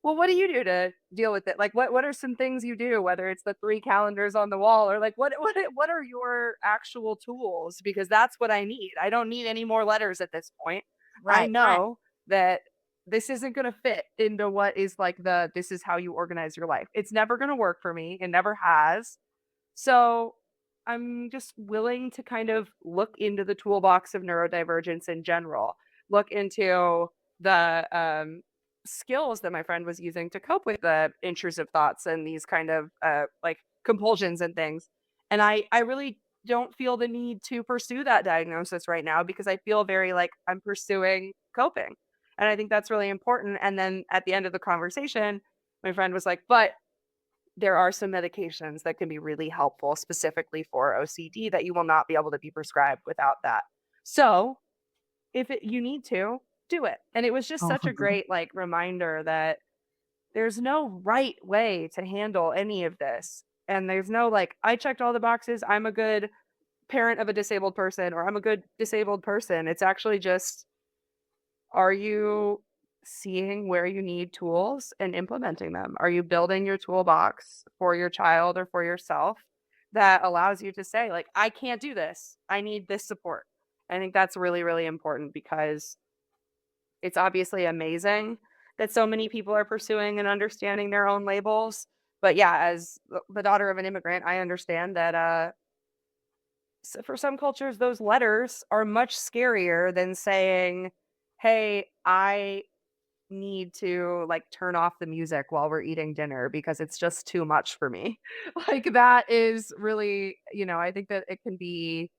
well, what do you do to deal with it? Like, what are some things you do, whether it's the 3 calendars on the wall or, like, what are your actual tools? Because that's what I need. I don't need any more letters at this point. I Right. know that this isn't gonna fit into what is, like, this is how you organize your life. It's never gonna work for me. It never has. So, I'm just willing to kind of look into the toolbox of neurodivergence in general, look into the skills that my friend was using to cope with the intrusive thoughts and these kind of like compulsions and things. And I really don't feel the need to pursue that diagnosis right now because I feel very like I'm pursuing coping. And I think that's really important. And then at the end of the conversation, my friend was like, but there are some medications that can be really helpful specifically for OCD that you will not be able to be prescribed without that. So you need to do it. And it was just such a Uh-huh. great like reminder that there's no right way to handle any of this. And there's no like, I checked all the boxes. I'm a good parent of a disabled person, or I'm a good disabled person. It's actually just, are you seeing where you need tools and implementing them? Are you building your toolbox for your child or for yourself that allows you to say, like, I can't do this. I need this support. I think that's really, really important because it's obviously amazing that so many people are pursuing and understanding their own labels. But yeah, as the daughter of an immigrant, I understand that for some cultures, those letters are much scarier than saying, "Hey, I need to like turn off the music while we're eating dinner because it's just too much for me." Like that is really, I think that it can be.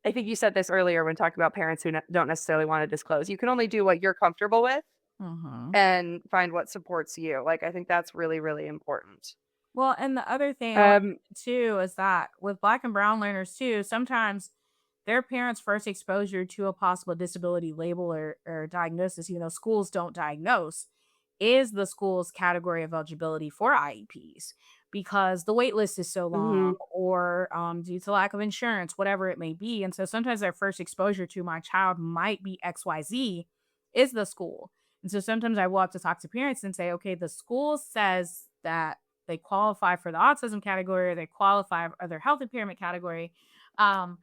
I think you said this earlier when talking about parents who don't necessarily want to disclose. You can only do what you're comfortable with Mhm. and find what supports you. Like, I think that's really, really important. Well, and the other thing I wanna Um, mention too is that with Black and brown learners too, sometimes their parents' first exposure to a possible disability label or diagnosis, even though schools don't diagnose, is the school's category of eligibility for IEPs because the wait list is so long mhm. or due to lack of insurance, whatever it may be. And so sometimes their first exposure to my child might be XYZ is the school. And so sometimes I will have to talk to parents and say, okay, the school says that they qualify for the autism category or they qualify for their health impairment category. Um,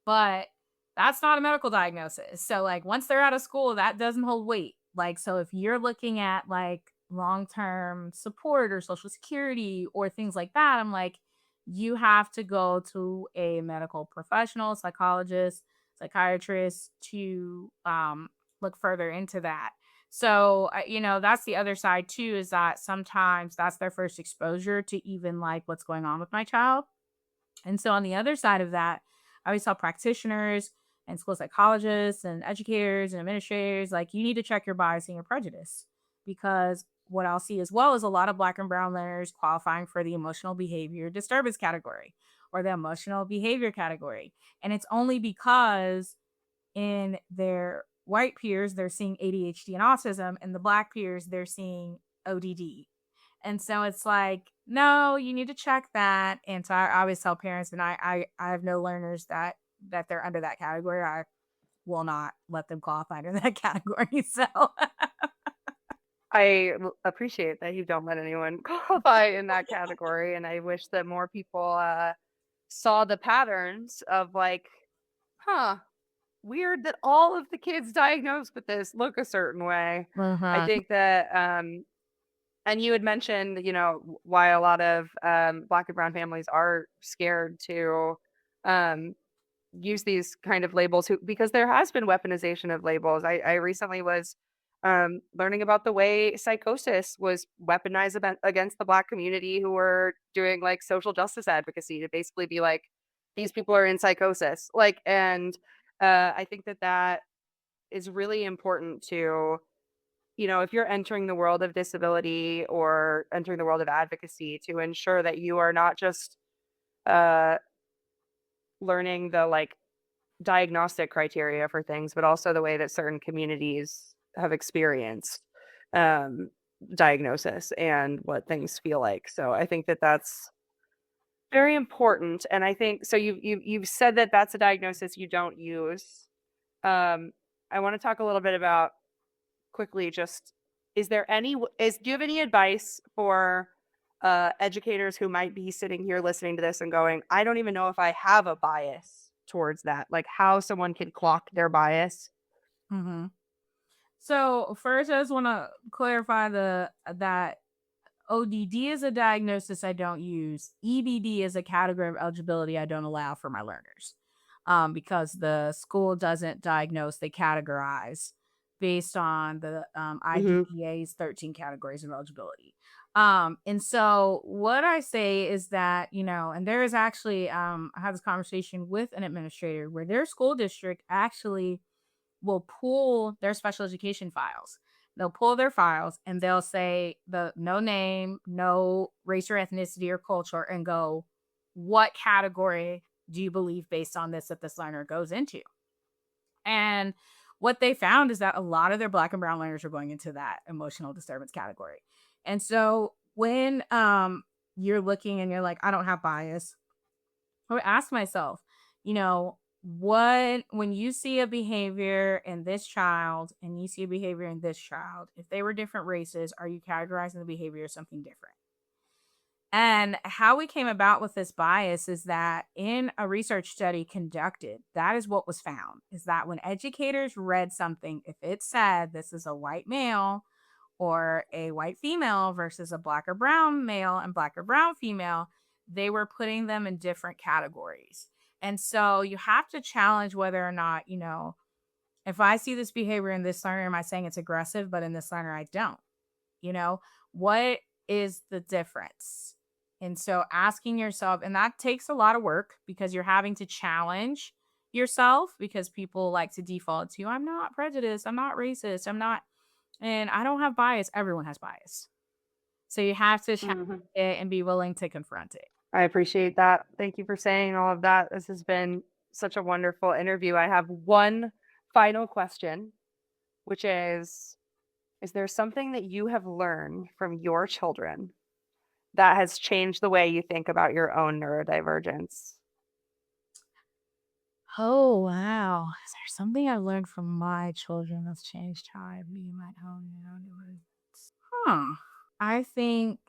but that's not a medical diagnosis. So, like, once they're out of school, that doesn't hold weight. Like, so if you're looking at like long-term support or social security or things like that, I'm like, you have to go to a medical professional, psychologist, psychiatrist to look further into that. So, that's the other side too, is that sometimes that's their first exposure to even like what's going on with my child. And so on the other side of that, I always tell practitioners and school psychologists and educators and administrators, like, you need to check your bias and your prejudice because what I'll see as well is a lot of Black and brown learners qualifying for the emotional behavior disturbance category or the emotional behavior category. And it's only because in their white peers, they're seeing ADHD and autism, and the Black peers, they're seeing ODD. And so it's like, no, you need to check that. And so I always tell parents, and I have no learners that they're under that category. I will not let them qualify under that category. So Appreciate that you don't let anyone qualify in that category, and I wish that more people saw the patterns of like, huh, weird that all of the kids diagnosed with this look a certain way. I uh-huh. think that and you had mentioned, why a lot of Black and brown families are scared to um, use these kind of labels because there has been weaponization of labels. I recently was learning about the way psychosis was weaponized against the Black community who were doing like social justice advocacy to basically be like, these people are in psychosis. Like, and I think that that is really important to, if you're entering the world of disability or entering the world of advocacy, to ensure that you are not just uh, learning the like diagnostic criteria for things, but also the way that certain communities have experienced um, diagnosis and what things feel like. So I think that that's very important. And I think so. You've said that that's a diagnosis you don't use. Um, I want to talk a little bit about quickly. Just do you have any advice for educators who might be sitting here listening to this and going, I don't even know if I have a bias towards that, like how someone can clock their bias? hmm So first, I just want to clarify the that ODD is a diagnosis I don't use. EBD is a category of eligibility I don't allow for my learners because the school doesn't diagnose, they categorize based on the Hmm. IDEA's 13 categories of eligibility. And so what I say is that, and there is actually, I had this conversation with an administrator where their school district actually will pull their special education files. They'll pull their files and they'll say the no name, no race or ethnicity or culture, and go, what category do you believe based on this that this learner goes into? And what they found is that a lot of their Black and brown learners are going into that emotional disturbance category. And so when you're looking and you're like, I don't have bias, I would ask myself, you know, what when you see a behavior in this child and you see a behavior in this child, if they were different races, are you categorizing the behavior as something different? And how we came about with this bias is that in a research study conducted, that is what was found is that when educators read something, if it said this is a white male or a white female versus a black or brown male and black or brown female, they were putting them in different categories. And so you have to challenge whether or not, if I see this behavior in this learner, am I saying it's aggressive, but in this learner, I don't? You know, what is the difference? And so asking yourself, and that takes a lot of work because you're having to challenge yourself because people like to default to, I'm not prejudiced, I'm not racist, and I don't have bias. Everyone has bias. So you have to challenge Mhm. it and be willing to confront it. I appreciate that. Thank you for saying all of that. This has been such a wonderful interview. I have one final question, which is there something that you have learned from your children that has changed the way you think about your own neurodivergence? Oh, wow. Is there something I've learned from my children that's changed how I view my own neurodivergence? Huh. I think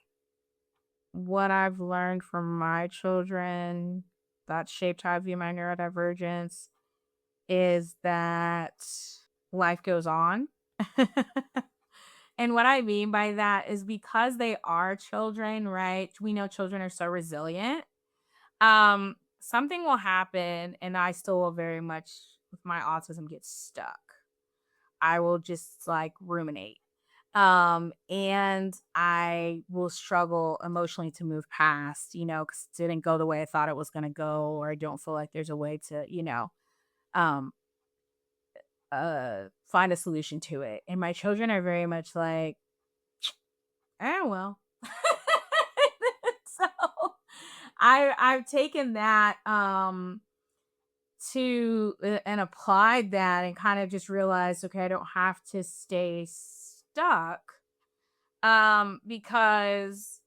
what I've learned from my children that shaped how I view my neurodivergence is that life goes on. And what I mean by that is because they are children, right? We know children are so resilient. Something will happen and I still will very much with my autism get stuck. I will just like ruminate. And I will struggle emotionally to move past, because it didn't go the way I thought it was going to go, or I don't feel like there's a way to, um, find a solution to it. And my children are very much like, well. So I've taken that, to and applied that and kind of just realized, okay, I don't have to stay stuck. Because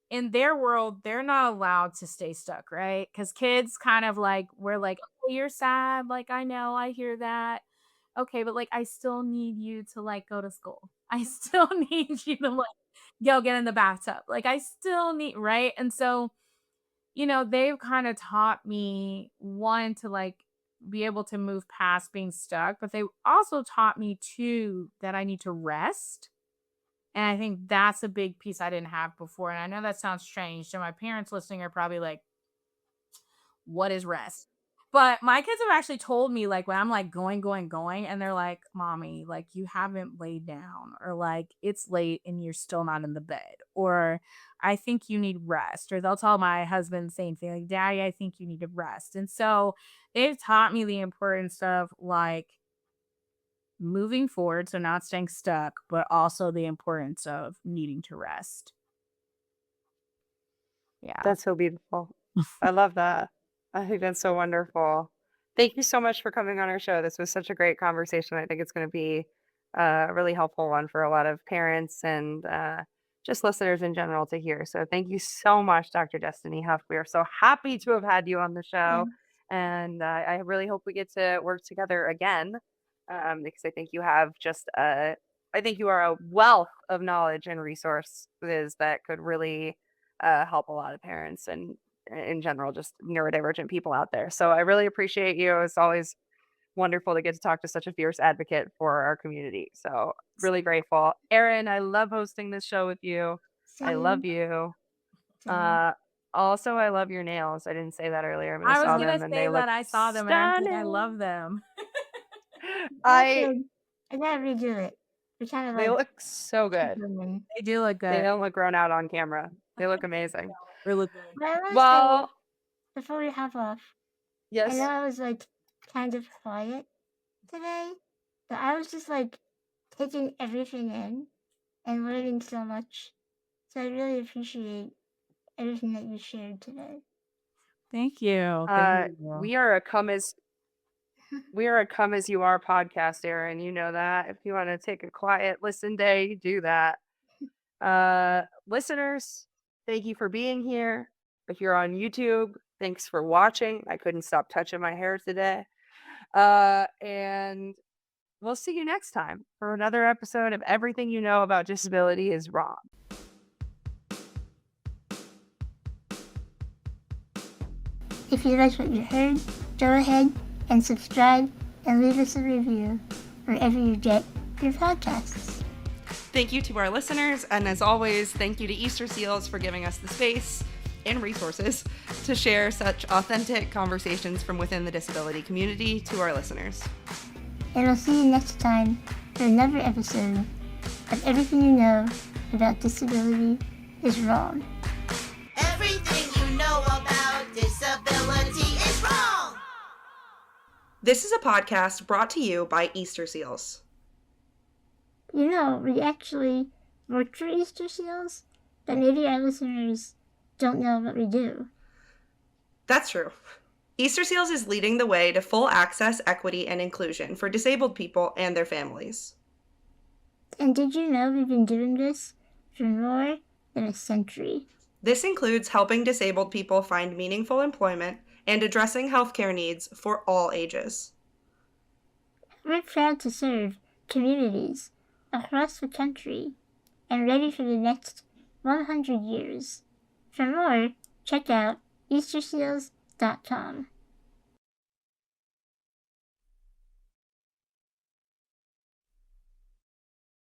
in their world, they're not allowed to stay stuck, right? Because kids kind of like, we're like, oh, you're sad. Like, I know, I hear that. Okay, but like, I still need you to like go to school. I still need you to like go get in the bathtub. Like, I still need, right? And so, they've kind of taught me one to like be able to move past being stuck, but they also taught me too that I need to rest, and I think that's a big piece I didn't have before, and I know that sounds strange, so my parents listening are probably like, "What is rest?" But my kids have actually told me, like, when I'm, like, going, going, going, and they're like, "Mommy, like, you haven't laid down," or, like, "It's late and you're still not in the bed," or, "I think you need rest," or they'll tell my husband the same thing, like, "Daddy, I think you need to rest," and so they've taught me the importance of, like, moving forward, so not staying stuck, but also the importance of needing to rest. Yeah. That's so beautiful. I love that. I think that's so wonderful. Thank you so much for coming on our show. This was such a great conversation. I think it's going to be a really helpful one for a lot of parents and just listeners in general to hear. So thank you so much, Dr. Destiny Huff. We are so happy to have had you on the Yeah. show. And I really hope we get to work together again because I think you have I think you are a wealth of knowledge and resources that could really help a lot of parents and in general, just neurodivergent people out there. So I really appreciate you. It's always wonderful to get to talk to such a fierce advocate for our community. So really grateful. Erin, I love hosting this show with you. I love Same. you. Same. Uh, also, I love your nails. I didn't say that earlier, but I I was saw gonna them and say they look that I saw them and I'm like, I stunning. love them. I Good. I gotta redo it. We kind of They like look so keep good. them in. They do look They good. don't look grown out on camera. They look amazing. Really good. But I want to say, Well, before we hop off, I know yes. I was like kind of quiet today, but I was just like taking everything in and learning so much. So I really appreciate everything that you shared today. Thank you. Thank Uh, you. we are a come as We are a come as you are podcast, Erin. You know that. If you want to take a quiet listen day, do that. Listeners, thank you for being here. If you're on YouTube, thanks for watching. I couldn't stop touching my hair today. And we'll see you next time for another episode of Everything You Know About Disability is Wrong. If you liked what you heard, go ahead and subscribe and leave us a review wherever you get your podcasts. Thank you to our listeners, and as always, thank you to Easter Seals for giving us the space and resources to share such authentic conversations from within the disability community to our listeners. And we'll see you next time for another episode of Everything You Know About Disability is Wrong. Everything you know about disability is wrong. This is a podcast brought to you by Easter Seals. You know, we actually work for Easter Seals, but maybe our listeners don't know what we do. That's true. Easter Seals is leading the way to full access, equity, and inclusion for disabled people and their families. And did you know we've been doing this for more than a century? This includes helping disabled people find meaningful employment and addressing healthcare needs for all ages. We're proud to serve communities across the country and ready for the next 100 years. For more, check out easterseals.com.